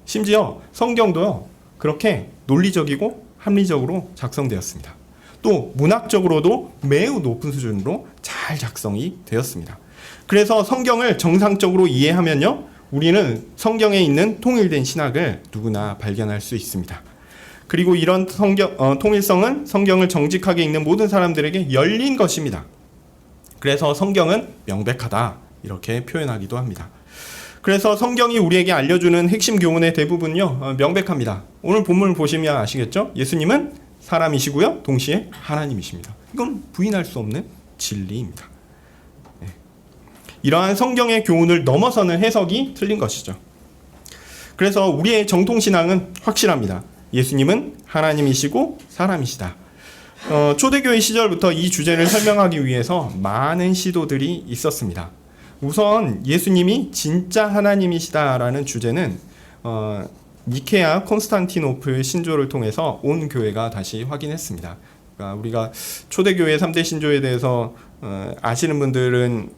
심지어 성경도요, 그렇게 논리적이고 합리적으로 작성되었습니다. 또 문학적으로도 매우 높은 수준으로 잘 작성이 되었습니다. 그래서 성경을 정상적으로 이해하면요, 우리는 성경에 있는 통일된 신학을 누구나 발견할 수 있습니다. 그리고 이런 통일성은 성경을 정직하게 읽는 모든 사람들에게 열린 것입니다. 그래서 성경은 명백하다 이렇게 표현하기도 합니다. 그래서 성경이 우리에게 알려주는 핵심 교훈의 대부분요 명백합니다. 오늘 본문을 보시면 아시겠죠? 예수님은 사람이시고요 동시에 하나님이십니다. 이건 부인할 수 없는 진리입니다. 이러한 성경의 교훈을 넘어서는 해석이 틀린 것이죠. 그래서 우리의 정통신앙은 확실합니다. 예수님은 하나님이시고 사람이시다. 초대교회 시절부터 이 주제를 설명하기 위해서 많은 시도들이 있었습니다. 우선 예수님이 진짜 하나님이시다라는 주제는 니케아 콘스탄티노플 신조를 통해서 온 교회가 다시 확인했습니다. 그러니까 우리가 초대교회 3대 신조에 대해서 아시는 분들은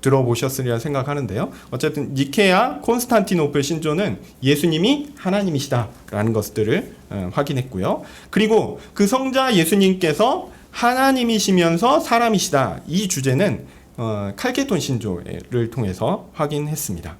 들어보셨으리라 생각하는데요. 어쨌든 니케아 콘스탄티노플 신조는 예수님이 하나님이시다라는 것들을 확인했고요. 그리고 그 성자 예수님께서 하나님이시면서 사람이시다, 이 주제는 칼케톤 신조를 통해서 확인했습니다.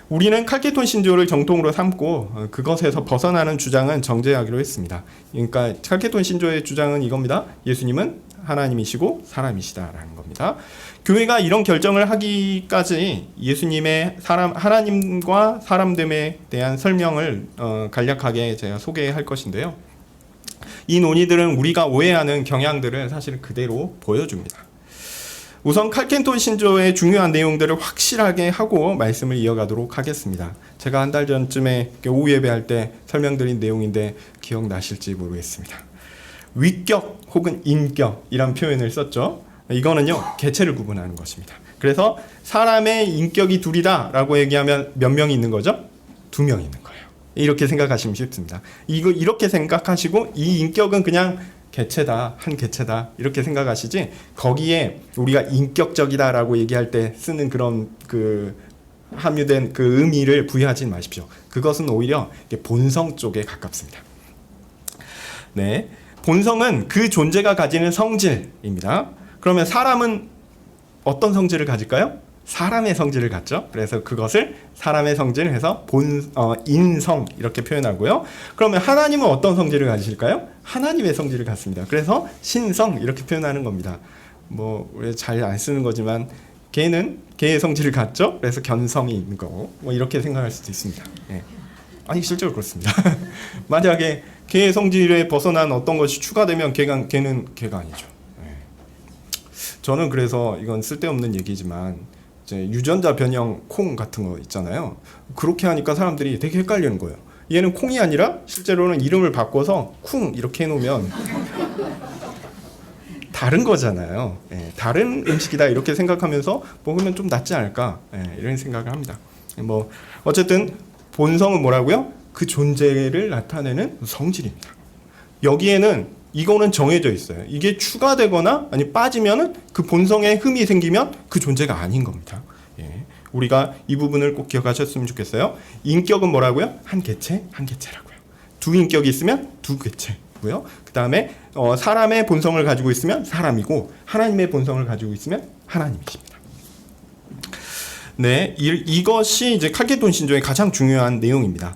우리는 칼케톤 신조를 정통으로 삼고 그것에서 벗어나는 주장은 정제하기로 했습니다. 그러니까 칼케톤 신조의 주장은 이겁니다. 예수님은 하나님이시고 사람이시다라는 겁니다. 교회가 이런 결정을 하기까지 예수님의 하나님과 사람됨에 대한 설명을 간략하게 제가 소개할 것인데요. 이 논의들은 우리가 오해하는 경향들을 사실 그대로 보여줍니다. 우선 칼케톤 신조의 중요한 내용들을 확실하게 하고 말씀을 이어가도록 하겠습니다. 제가 한 달 전쯤에 오후 예배할 때 설명드린 내용인데 기억나실지 모르겠습니다. 위격 혹은 인격이란 표현을 썼죠. 이거는요, 개체를 구분하는 것입니다. 그래서 사람의 인격이 둘이다라고 얘기하면 몇 명이 있는 거죠? 2명이 있는 거예요. 이렇게 생각하시면 쉽습니다. 이렇게 생각하시고 이 인격은 그냥 개체다, 한 개체다, 이렇게 생각하시지, 거기에 우리가 인격적이다라고 얘기할 때 쓰는 그런 함유된 그 의미를 부여하지 마십시오. 그것은 오히려 본성 쪽에 가깝습니다. 네, 본성은 그 존재가 가지는 성질입니다. 그러면 사람은 어떤 성질을 가질까요? 사람의 성질을 갖죠. 그래서 그것을 사람의 성질 해서 인성 이렇게 표현하고요. 그러면 하나님은 어떤 성질을 가지실까요? 하나님의 성질을 갖습니다. 그래서 신성 이렇게 표현하는 겁니다. 뭐 잘 안 쓰는 거지만 개는 개의 성질을 갖죠. 그래서 견성이 있는 거고 뭐 이렇게 생각할 수도 있습니다. 예. 아니 실제로 그렇습니다. 만약에 개의 성질에 벗어난 어떤 것이 추가되면 개는 개가 아니죠. 예. 저는 그래서 이건 쓸데없는 얘기지만 유전자 변형 콩 같은 거 있잖아요. 그렇게 하니까 사람들이 되게 헷갈리는 거예요. 얘는 콩이 아니라 실제로는 이름을 바꿔서 쿵 이렇게 해놓으면 다른 거잖아요. 예, 다른 음식이다 이렇게 생각하면서 먹으면 좀 낫지 않을까, 이런 생각을 합니다. 뭐 어쨌든 본성은 뭐라고요? 그 존재를 나타내는 성질입니다. 여기에는 이거는 정해져 있어요. 이게 추가되거나 아니 빠지면은 그 본성에 흠이 생기면 그 존재가 아닌 겁니다. 예. 우리가 이 부분을 꼭 기억하셨으면 좋겠어요. 인격은 뭐라고요? 한 개체, 한 개체라고요. 두 인격이 있으면 두 개체고요. 그 다음에 사람의 본성을 가지고 있으면 사람이고 하나님의 본성을 가지고 있으면 하나님이십니다. 네, 이것이 이제 칼케톤 신조의 가장 중요한 내용입니다.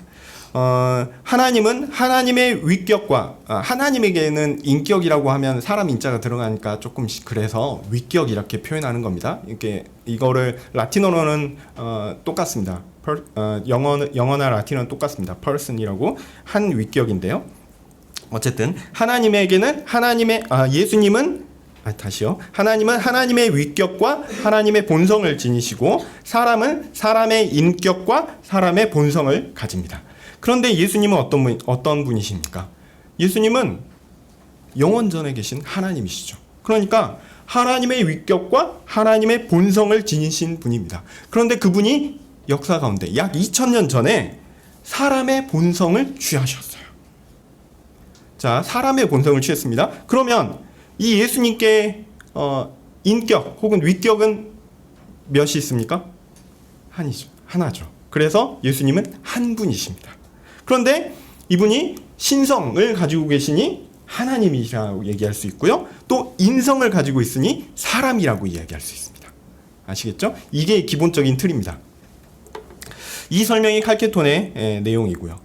하나님은 하나님의 위격과 하나님에게는 인격이라고 하면 사람 인자가 들어가니까 조금 그래서 위격 이렇게 표현하는 겁니다. 이거를 라틴어로는 똑같습니다. 영어나 라틴어는 똑같습니다. person이라고 한 위격인데요. 어쨌든 하나님에게는 예수님은 하나님은 하나님의 위격과 하나님의 본성을 지니시고 사람은 사람의 인격과 사람의 본성을 가집니다. 그런데 예수님은 어떤 분이십니까? 예수님은 영원전에 계신 하나님이시죠. 그러니까 하나님의 위격과 하나님의 본성을 지니신 분입니다. 그런데 그분이 역사 가운데 약 2000년 전에 사람의 본성을 취하셨어요. 자, 사람의 본성을 취했습니다. 그러면 이 예수님께 인격 혹은 위격은 몇이 있습니까? 하나죠. 그래서 예수님은 한 분이십니다. 그런데 이분이 신성을 가지고 계시니 하나님이라고 얘기할 수 있고요. 또 인성을 가지고 있으니 사람이라고 이야기할 수 있습니다. 아시겠죠? 이게 기본적인 틀입니다. 이 설명이 칼케톤의 내용이고요.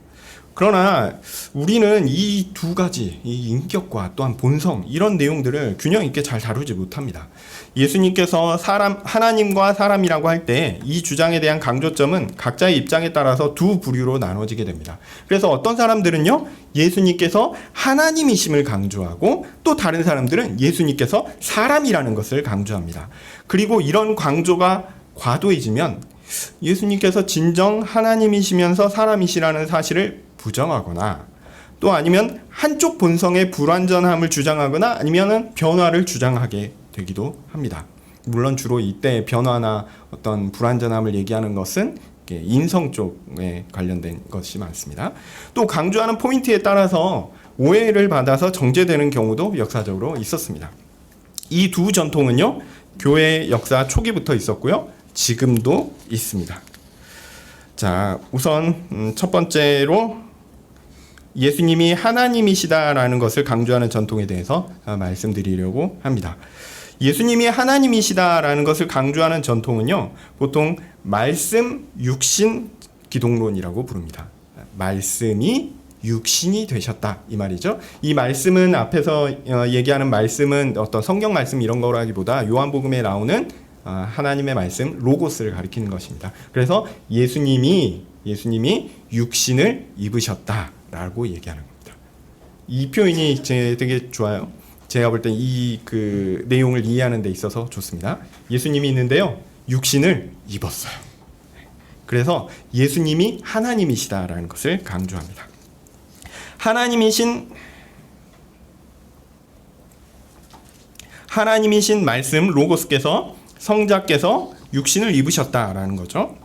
그러나 우리는 이 두 가지, 이 인격과 또한 본성 이런 내용들을 균형 있게 잘 다루지 못합니다. 예수님께서 하나님과 사람이라고 할 때 이 주장에 대한 강조점은 각자의 입장에 따라서 두 부류로 나눠지게 됩니다. 그래서 어떤 사람들은요, 예수님께서 하나님이심을 강조하고 또 다른 사람들은 예수님께서 사람이라는 것을 강조합니다. 그리고 이런 강조가 과도해지면 예수님께서 진정 하나님이시면서 사람이시라는 사실을 부정하거나 또 아니면 한쪽 본성의 불완전함을 주장하거나 아니면은 변화를 주장하게 되기도 합니다. 물론 주로 이때 변화나 어떤 불완전함을 얘기하는 것은 인성 쪽에 관련된 것이 많습니다. 또 강조하는 포인트에 따라서 오해를 받아서 정죄되는 경우도 역사적으로 있었습니다. 이 두 전통은요, 교회 역사 초기부터 있었고요, 지금도 있습니다. 자, 우선 첫 번째로 예수님이 하나님이시다라는 것을 강조하는 전통에 대해서 말씀드리려고 합니다. 예수님이 하나님이시다라는 것을 강조하는 전통은요, 보통 말씀 육신 기독론이라고 부릅니다. 말씀이 육신이 되셨다, 이 말이죠. 이 말씀은 앞에서 얘기하는 말씀은 어떤 성경 말씀 이런 거라기보다 요한복음에 나오는 하나님의 말씀 로고스를 가리키는 것입니다. 그래서 예수님이 육신을 입으셨다라고 얘기하는 겁니다. 이 표현이 되게 좋아요. 제가 볼 땐 이 그 내용을 이해하는 데 있어서 좋습니다. 예수님이 있는데요, 육신을 입었어요. 그래서 예수님이 하나님이시다라는 것을 강조합니다. 하나님이신 말씀 로고스께서 성자께서 육신을 입으셨다라는 거죠.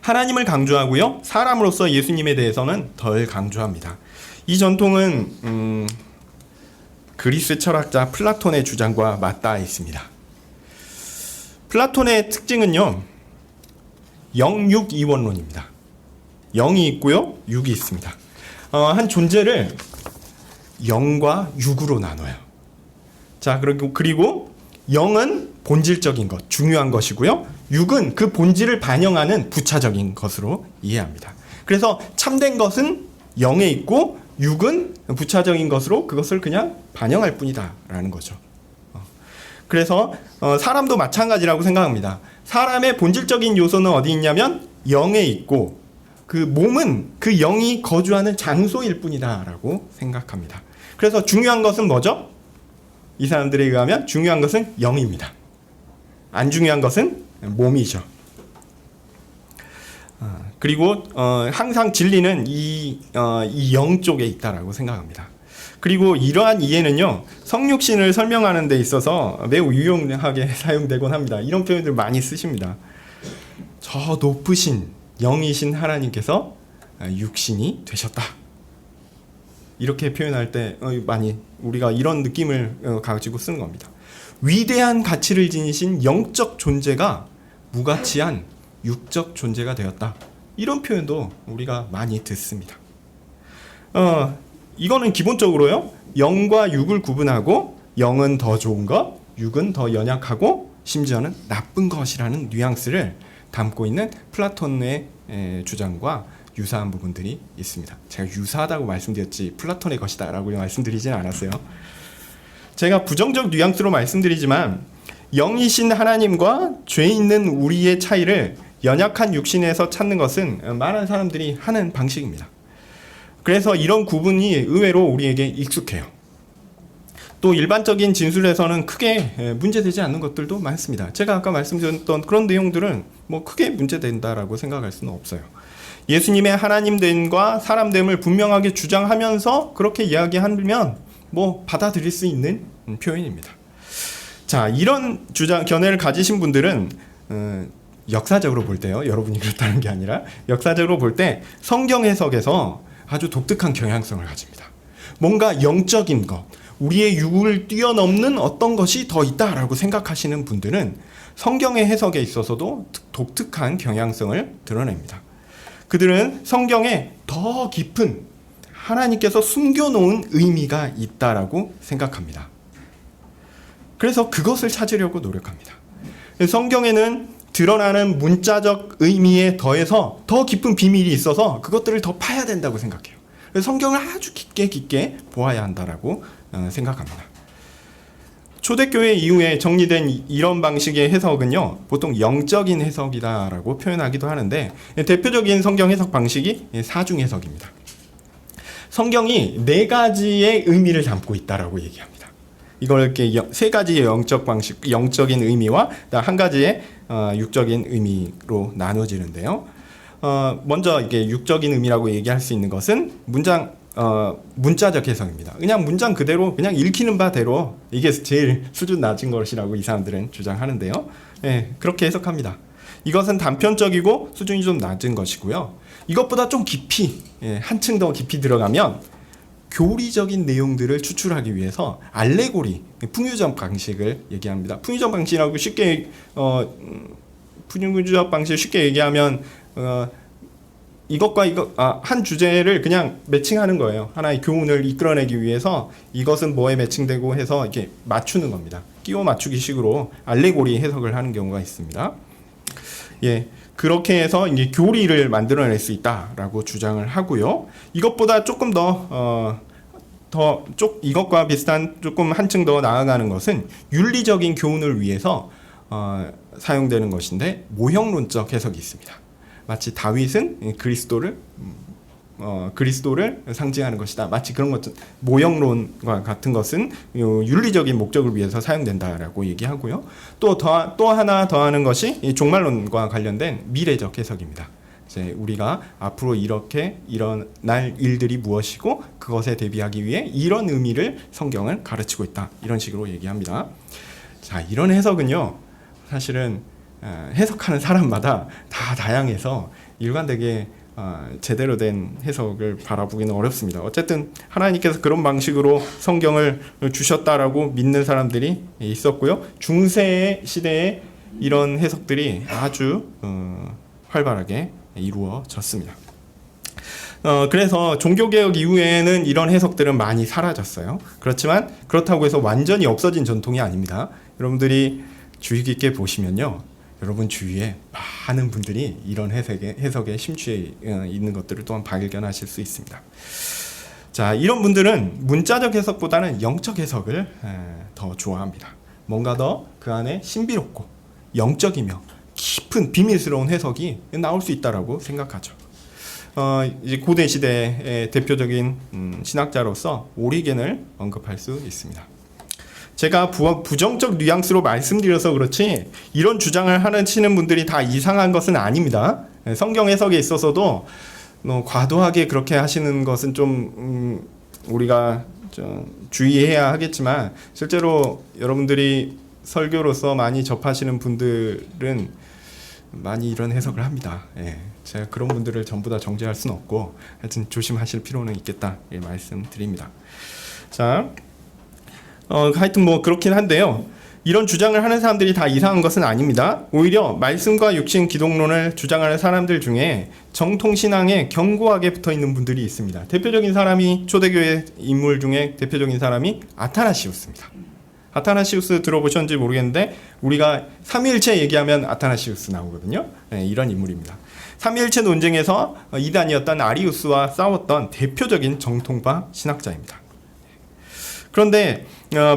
하나님을 강조하고요, 사람으로서 예수님에 대해서는 덜 강조합니다. 이 전통은 그리스 철학자 플라톤의 주장과 맞닿아 있습니다. 플라톤의 특징은요, 영육이원론입니다. 영이 있고요, 육이 있습니다. 한 존재를 영과 육으로 나눠요. 자, 그리고 영은 본질적인 것, 중요한 것이고요, 육은 그 본질을 반영하는 부차적인 것으로 이해합니다. 그래서 참된 것은 영에 있고 육은 부차적인 것으로 그것을 그냥 반영할 뿐이다라는 거죠. 그래서 사람도 마찬가지라고 생각합니다. 사람의 본질적인 요소는 어디 있냐면 영에 있고, 그 몸은 그 영이 거주하는 장소일 뿐이다라고 생각합니다. 그래서 중요한 것은 뭐죠? 이 사람들에 의하면 중요한 것은 영입니다. 안 중요한 것은 몸이죠. 그리고 항상 진리는 이 영 쪽에 있다라고 생각합니다. 그리고 이러한 이해는요, 성육신을 설명하는 데 있어서 매우 유용하게 사용되곤 합니다. 이런 표현들 많이 쓰십니다. 저 높으신 영이신 하나님께서 육신이 되셨다, 이렇게 표현할 때 많이 우리가 이런 느낌을 가지고 쓰는 겁니다. 위대한 가치를 지니신 영적 존재가 무가치한 육적 존재가 되었다, 이런 표현도 우리가 많이 듣습니다. 이거는 기본적으로요, 영과 육을 구분하고 영은 더 좋은 것, 육은 더 연약하고 심지어는 나쁜 것이라는 뉘앙스를 담고 있는 플라톤의 주장과 유사한 부분들이 있습니다. 제가 유사하다고 말씀드렸지 플라톤의 것이다 라고 말씀드리진 않았어요. 제가 부정적 뉘앙스로 말씀드리지만 영이신 하나님과 죄 있는 우리의 차이를 연약한 육신에서 찾는 것은 많은 사람들이 하는 방식입니다. 그래서 이런 구분이 의외로 우리에게 익숙해요. 또 일반적인 진술에서는 크게 문제되지 않는 것들도 많습니다. 제가 아까 말씀드렸던 그런 내용들은 뭐 크게 문제된다라고 생각할 수는 없어요. 예수님의 하나님됨과 사람됨을 분명하게 주장하면서 그렇게 이야기하면 뭐 받아들일 수 있는 표현입니다. 자, 이런 견해를 가지신 분들은 역사적으로 볼 때요, 여러분이 그렇다는 게 아니라 역사적으로 볼 때 성경 해석에서 아주 독특한 경향성을 가집니다. 뭔가 영적인 것, 우리의 육을 뛰어넘는 어떤 것이 더 있다라고 생각하시는 분들은 성경의 해석에 있어서도 독특한 경향성을 드러냅니다. 그들은 성경에 더 깊은 하나님께서 숨겨놓은 의미가 있다라고 생각합니다. 그래서 그것을 찾으려고 노력합니다. 성경에는 드러나는 문자적 의미에 더해서 더 깊은 비밀이 있어서 그것들을 더 파야 된다고 생각해요. 그래서 성경을 아주 깊게 보아야 한다라고 생각합니다. 초대교회 이후에 정리된 이런 방식의 해석은요, 보통 영적인 해석이다라고 표현하기도 하는데, 대표적인 성경 해석 방식이 사중 해석입니다. 성경이 4가지의 의미를 담고 있다라고 얘기합니다. 이걸 이렇게 3가지의 영적 방식, 영적인 의미와 한 가지의 육적인 의미로 나눠지는데요. 먼저 이게 육적인 의미라고 얘기할 수 있는 것은 문자적 해석입니다. 그냥 문장 그대로 그냥 읽히는 바대로 이게 제일 수준 낮은 것이라고 이 사람들은 주장하는데요. 네, 그렇게 해석합니다. 이것은 단편적이고 수준이 좀 낮은 것이고요. 이것보다 좀 깊이, 한층 더 깊이 들어가면 교리적인 내용들을 추출하기 위해서 알레고리, 풍유적 방식을 얘기합니다. 풍유적 방식이라고 풍유적 방식 쉽게 얘기하면 이것과 한 주제를 그냥 매칭하는 거예요. 하나의 교훈을 이끌어내기 위해서 이것은 뭐에 매칭되고 해서 이렇게 맞추는 겁니다. 끼워 맞추기 식으로 알레고리 해석을 하는 경우가 있습니다. 그렇게 해서 이제 교리를 만들어낼 수 있다라고 주장을 하고요. 이것보다 조금 이것과 비슷한 조금 한층 더 나아가는 것은 윤리적인 교훈을 위해서 사용되는 것인데 모형론적 해석이 있습니다. 마치 다윗은 그리스도를 상징하는 것이다. 마치 그런 것, 모형론과 같은 것은 윤리적인 목적을 위해서 사용된다라고 얘기하고요. 또 하나 더하는 것이 이 종말론과 관련된 미래적 해석입니다. 이제 우리가 앞으로 이렇게 일어날 일들이 무엇이고 그것에 대비하기 위해 이런 의미를 성경은 가르치고 있다. 이런 식으로 얘기합니다. 자, 이런 해석은요, 사실은 해석하는 사람마다 다 다양해서 일관되게 제대로 된 해석을 바라보기는 어렵습니다. 어쨌든 하나님께서 그런 방식으로 성경을 주셨다라고 믿는 사람들이 있었고요. 중세 시대에 이런 해석들이 아주 활발하게 이루어졌습니다. 그래서 종교개혁 이후에는 이런 해석들은 많이 사라졌어요. 그렇지만 그렇다고 해서 완전히 없어진 전통이 아닙니다. 여러분들이 주의 깊게 보시면요, 여러분 주위에 많은 분들이 이런 해석에 심취해 있는 것들을 또한 발견하실 수 있습니다. 자, 이런 분들은 문자적 해석보다는 영적 해석을 더 좋아합니다. 뭔가 더 그 안에 신비롭고 영적이며 깊은 비밀스러운 해석이 나올 수 있다라고 생각하죠. 이제 고대 시대의 대표적인 신학자로서 오리겐을 언급할 수 있습니다. 제가 부정적 뉘앙스로 말씀드려서 그렇지 이런 주장을 하시는 분들이 다 이상한 것은 아닙니다. 성경 해석에 있어서도 과도하게 그렇게 하시는 것은 좀 우리가 주의해야 하겠지만, 실제로 여러분들이 설교로서 많이 접하시는 분들은 많이 이런 해석을 합니다. 제가 그런 분들을 전부 다 정죄할 수는 없고 하여튼 조심하실 필요는 있겠다 말씀드립니다. 자, 하여튼 뭐 그렇긴 한데요. 이런 주장을 하는 사람들이 다 이상한 것은 아닙니다. 오히려 말씀과 육신 기독론을 주장하는 사람들 중에 정통신앙에 견고하게 붙어있는 분들이 있습니다. 대표적인 사람이, 초대교회 인물 중에 대표적인 사람이 아타나시우스입니다. 아타나시우스 들어보셨는지 모르겠는데 우리가 삼위일체 얘기하면 아타나시우스 나오거든요. 이런 인물입니다. 삼위일체 논쟁에서 이단이었던 아리우스와 싸웠던 대표적인 정통파 신학자입니다. 그런데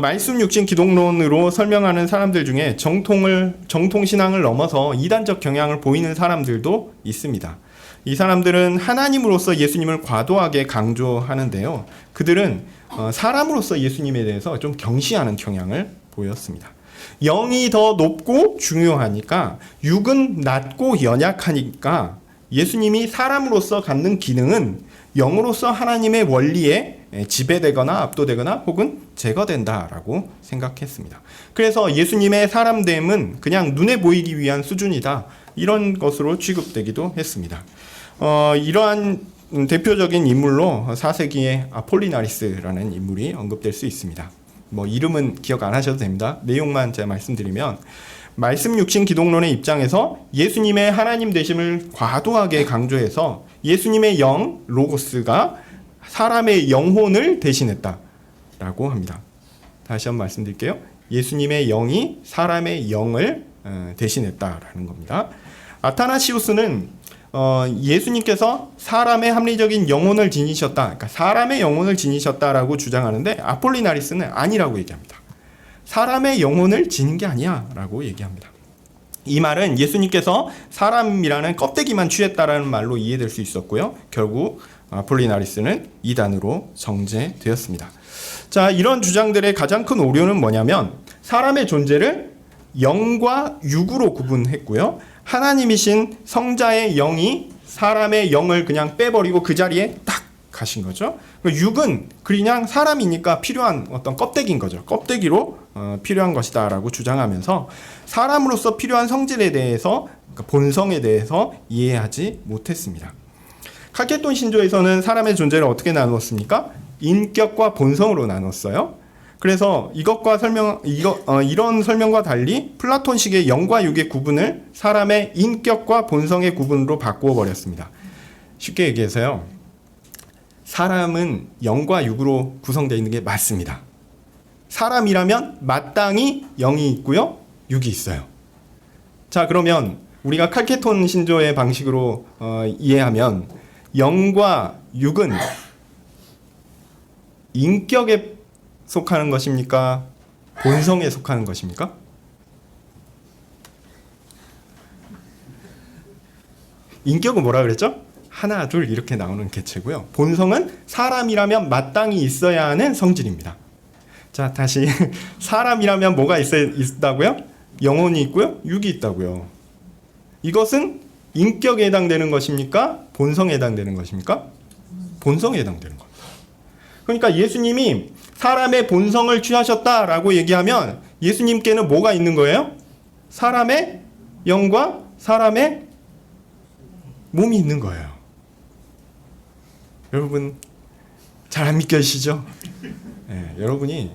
말씀 육신 기독론으로 설명하는 사람들 중에 정통신앙을 넘어서 이단적 경향을 보이는 사람들도 있습니다. 이 사람들은 하나님으로서 예수님을 과도하게 강조하는데요. 그들은 사람으로서 예수님에 대해서 좀 경시하는 경향을 보였습니다. 영이 더 높고 중요하니까 육은 낮고 연약하니까 예수님이 사람으로서 갖는 기능은 영으로서 하나님의 원리에 지배되거나 압도되거나 혹은 제거된다라고 생각했습니다. 그래서 예수님의 사람됨은 그냥 눈에 보이기 위한 수준이다, 이런 것으로 취급되기도 했습니다. 이러한 대표적인 인물로 4세기의 아폴리나리스라는 인물이 언급될 수 있습니다. 뭐 이름은 기억 안 하셔도 됩니다. 내용만 제가 말씀드리면, 말씀 육신 기독론의 입장에서 예수님의 하나님 되심을 과도하게 강조해서 예수님의 영 로고스가 사람의 영혼을 대신했다라고 합니다. 다시 한번 말씀드릴게요. 예수님의 영이 사람의 영을 대신했다라는 겁니다. 아타나시우스는 예수님께서 사람의 합리적인 영혼을 지니셨다, 그러니까 사람의 영혼을 지니셨다라고 주장하는데, 아폴리나리스는 아니라고 얘기합니다. 사람의 영혼을 지닌 게 아니야 라고 얘기합니다. 이 말은 예수님께서 사람이라는 껍데기만 취했다라는 말로 이해될 수 있었고요. 결국 아폴리나리스는 이단으로 정죄되었습니다. 자, 이런 주장들의 가장 큰 오류는 뭐냐면, 사람의 존재를 영과 육으로 구분했고요. 하나님이신 성자의 영이 사람의 영을 그냥 빼버리고 그 자리에 딱 가신 거죠. 육은 그냥 사람이니까 필요한 어떤 껍데기인 거죠. 껍데기로 필요한 것이다라고 주장하면서 사람으로서 필요한 성질에 대해서, 그러니까 본성에 대해서 이해하지 못했습니다. 칼케톤 신조에서는 사람의 존재를 어떻게 나누었습니까? 인격과 본성으로 나눴어요. 그래서 이런 설명과 달리 플라톤식의 영과 육의 구분을 사람의 인격과 본성의 구분으로 바꾸어 버렸습니다. 쉽게 얘기해서요, 사람은 영과 육으로 구성되어 있는 게 맞습니다. 사람이라면 마땅히 영이 있고요, 육이 있어요. 자, 그러면 우리가 칼케톤 신조의 방식으로 이해하면 영과 육은 인격에 속하는 것입니까? 본성에 속하는 것입니까? 인격은 뭐라 그랬죠? 하나, 둘 이렇게 나오는 개체고요. 본성은 사람이라면 마땅히 있어야 하는 성질입니다. 자, 다시 사람이라면 뭐가 있다고요? 영혼이 있고요, 육이 있다고요. 이것은 인격에 해당되는 것입니까? 본성에 해당되는 것입니까? 본성에 해당되는 겁니다. 그러니까 예수님이 사람의 본성을 취하셨다라고 얘기하면 예수님께는 뭐가 있는 거예요? 사람의 영과 사람의 몸이 있는 거예요. 여러분 잘 안 믿겨지시죠? 네, 여러분이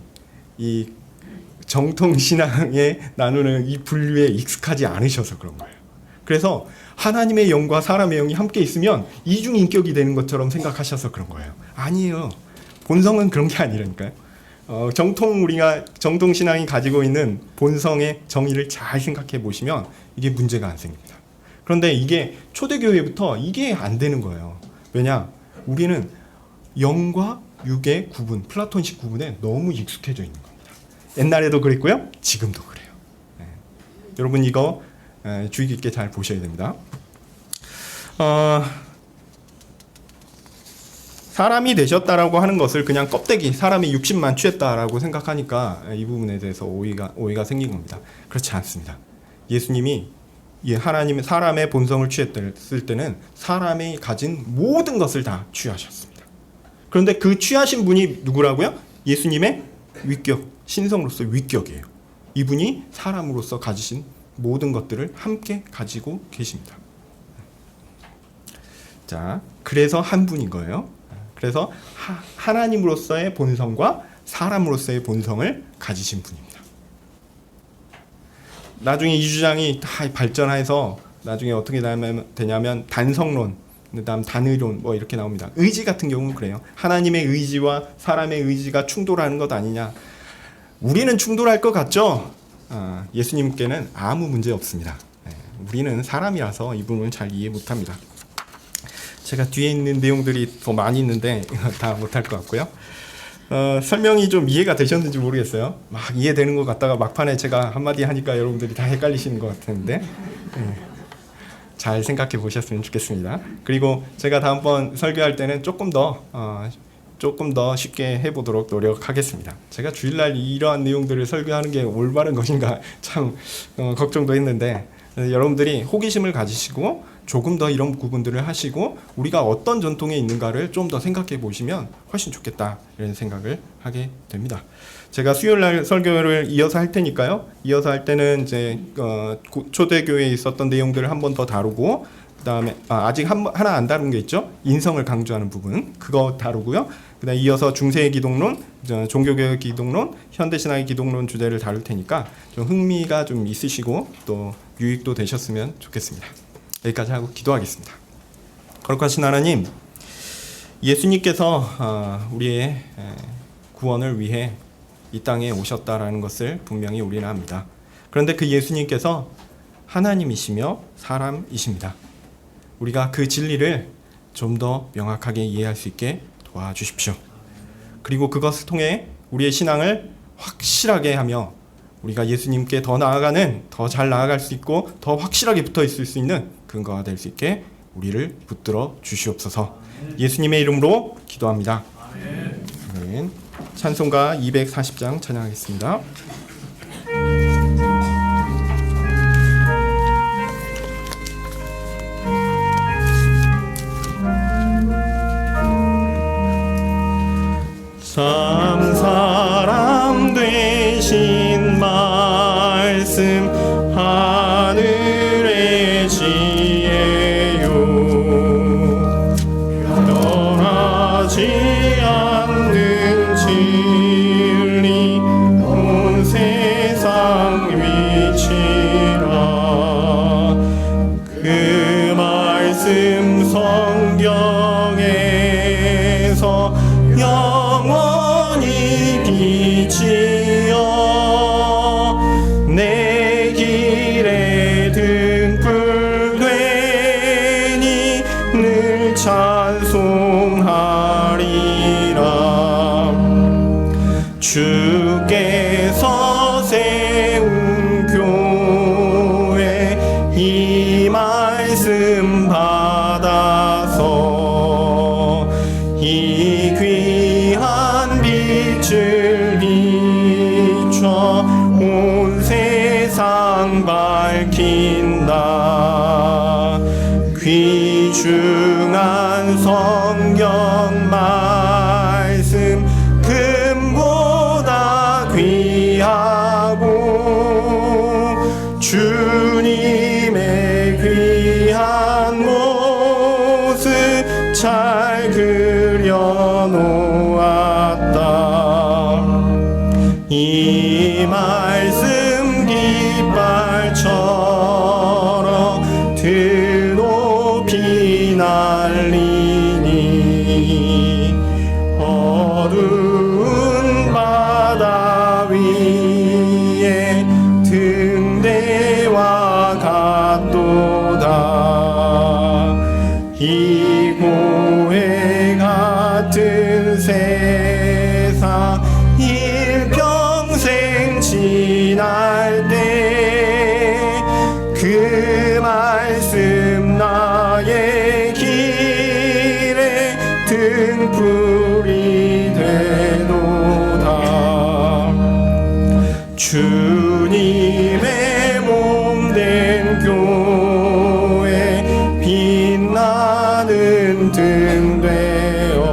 이 정통신앙에 나누는 이 분류에 익숙하지 않으셔서 그런 거예요. 그래서 하나님의 영과 사람의 영이 함께 있으면 이중인격이 되는 것처럼 생각하셔서 그런 거예요. 아니에요. 본성은 그런 게 아니라니까요. 우리가 정통신앙이 가지고 있는 본성의 정의를 잘 생각해 보시면 이게 문제가 안 생깁니다. 그런데 이게 초대교회부터 이게 안 되는 거예요. 왜냐? 우리는 영과 육의 구분, 플라톤식 구분에 너무 익숙해져 있는 겁니다. 옛날에도 그랬고요, 지금도 그래요. 네. 여러분 이거 주의 깊게 잘 보셔야 됩니다. 사람이 되셨다라고 하는 것을 그냥 껍데기, 사람의 육신만 취했다라고 생각하니까 이 부분에 대해서 오해가 생긴 겁니다. 그렇지 않습니다. 예수님이 하나님의 사람의 본성을 취했을 때는 사람이 가진 모든 것을 다 취하셨습니다. 그런데 그 취하신 분이 누구라고요? 예수님의 위격, 신성으로서 위격이에요. 이분이 사람으로서 가지신 모든 것들을 함께 가지고 계십니다. 자, 그래서 한 분인 거예요. 그래서 하나님으로서의 본성과 사람으로서의 본성을 가지신 분입니다. 나중에 이 주장이 다 발전해서 나중에 어떻게 되냐면 단성론, 그다음 단의론 뭐 이렇게 나옵니다. 의지 같은 경우는 그래요. 하나님의 의지와 사람의 의지가 충돌하는 것 아니냐. 우리는 충돌할 것 같죠? 예수님께는 아무 문제 없습니다. 우리는 사람이라서 이 부분을 잘 이해 못합니다. 제가 뒤에 있는 내용들이 더 많이 있는데 다 못할 것 같고요. 설명이 좀 이해가 되셨는지 모르겠어요. 막 이해되는 것 같다가 막판에 제가 한마디 하니까 여러분들이 다 헷갈리시는 것 같은데 잘 생각해 보셨으면 좋겠습니다. 그리고 제가 다음번 설교할 때는 조금 더 쉽게 해보도록 노력하겠습니다. 제가 주일날 이러한 내용들을 설교하는 게 올바른 것인가 참 걱정도 했는데 여러분들이 호기심을 가지시고 조금 더 이런 구분들을 하시고 우리가 어떤 전통에 있는가를 좀 더 생각해 보시면 훨씬 좋겠다 이런 생각을 하게 됩니다. 제가 수요일날 설교를 이어서 할 테니까요. 이어서 할 때는 이제 초대교회에 있었던 내용들을 한 번 더 다루고 그다음에 아직 하나 안 다룬 게 있죠. 인성을 강조하는 부분 그거 다루고요. 그다음 이어서 중세의 기독론, 종교개혁 기독론, 현대신학의 기독론 주제를 다룰 테니까 좀 흥미가 좀 있으시고 또 유익도 되셨으면 좋겠습니다. 여기까지 하고 기도하겠습니다. 거룩하신 하나님, 예수님께서 우리의 구원을 위해 이 땅에 오셨다라는 것을 분명히 우리는 압니다. 그런데 그 예수님께서 하나님이시며 사람이십니다. 우리가 그 진리를 좀 더 명확하게 이해할 수 있게 도와주십시오. 그리고 그것을 통해 우리의 신앙을 확실하게 하며 우리가 예수님께 더 나아가는, 더 잘 나아갈 수 있고 더 확실하게 붙어 있을 수 있는 근거가 될 수 있게 우리를 붙들어 주시옵소서. 예수님의 이름으로 기도합니다. 아멘. 찬송가 240장 찬양하겠습니다. 참 사람 되신 말씀 하늘의 지혜요 변하지 않는 진리 온 세상 위치라 그 말씀 성경에서 영원히 빛이여 내 길에 등불 되니 늘 찬송하리라 주께서 세운 교회 이 말씀 받아서 이 귀한 빛을 비춰 온 세상 밝힌다 귀중한 성경 말씀 금보다 귀하고 주님의 귀한 모습 잘 그려놓았다 이 말씀 깃발처럼 드높이 날리니 어두운 바다 위에 등대와 같도다 이 고해 같은 세상 일평생 지날 때 그 말씀 나의 길에 등불이 되도다 주님의 몸된 교회 빛나는 등 되어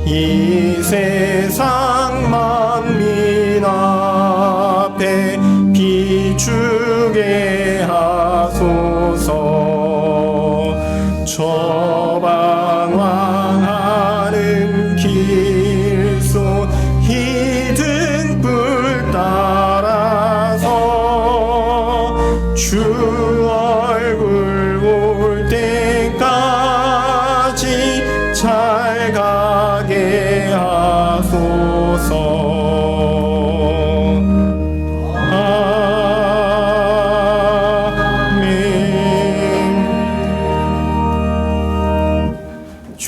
이 세상 만민 앞에 비추게 하소서 처방황하는 길속 이 등불 따라서 주 얼굴 볼 때까지 잘 가게 하소서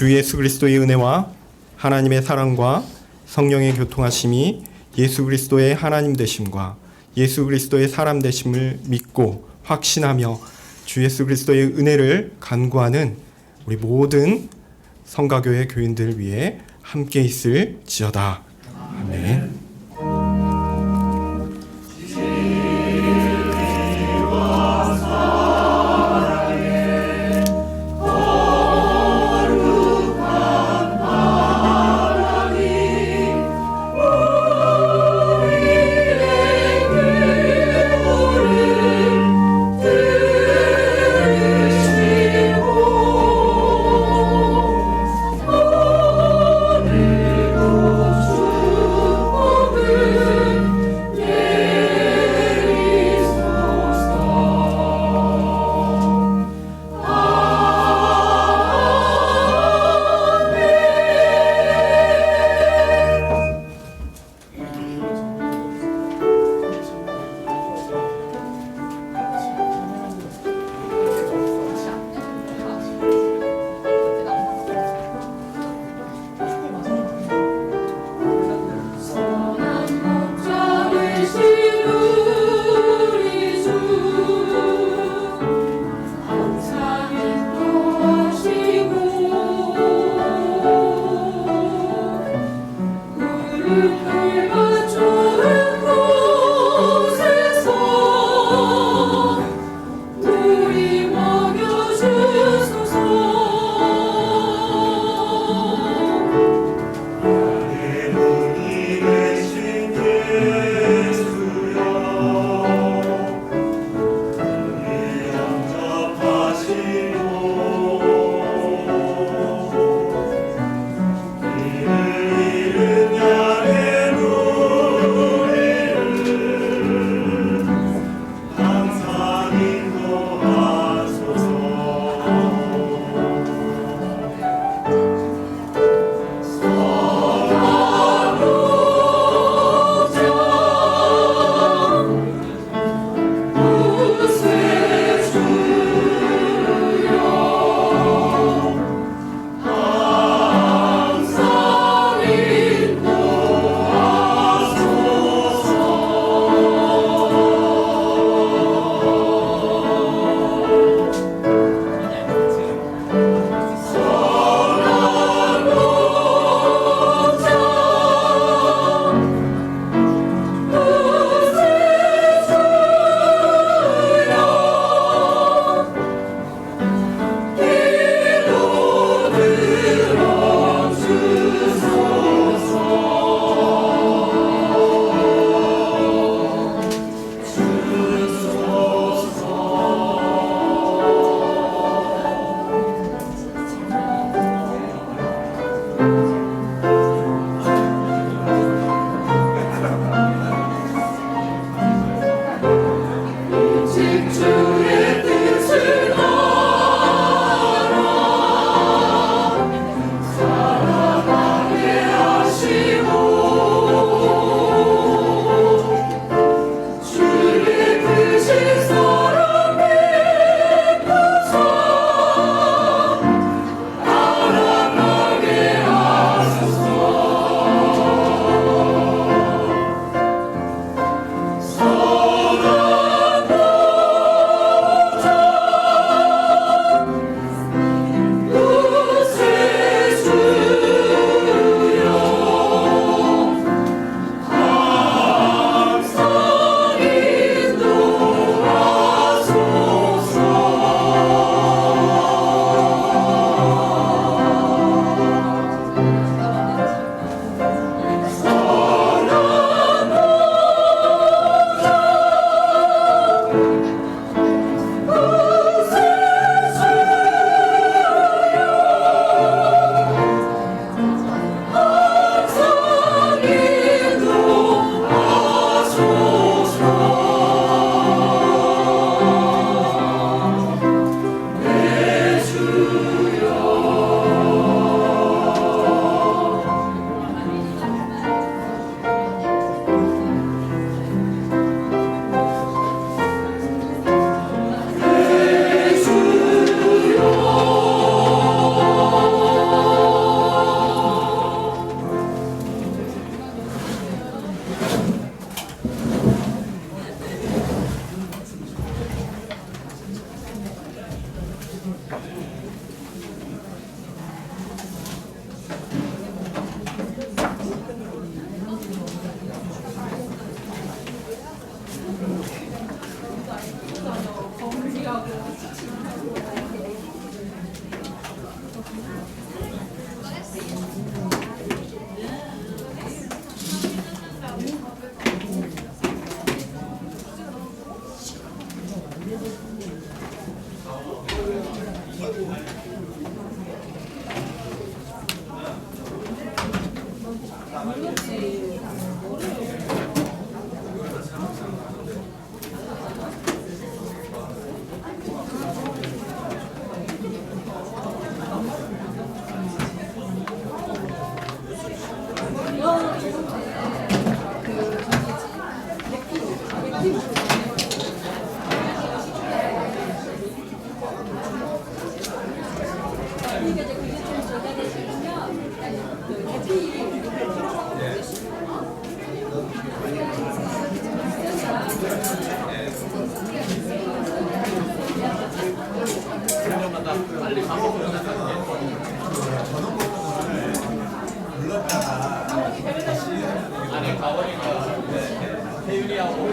주 예수 그리스도의 은혜와 하나님의 사랑과 성령의 교통하심이 예수 그리스도의 하나님 되심과 예수 그리스도의 사람 되심을 믿고 확신하며 주 예수 그리스도의 은혜를 간구하는 우리 모든 성가교회 교인들 위해 함께 있을지어다. 아멘. 태윤이하고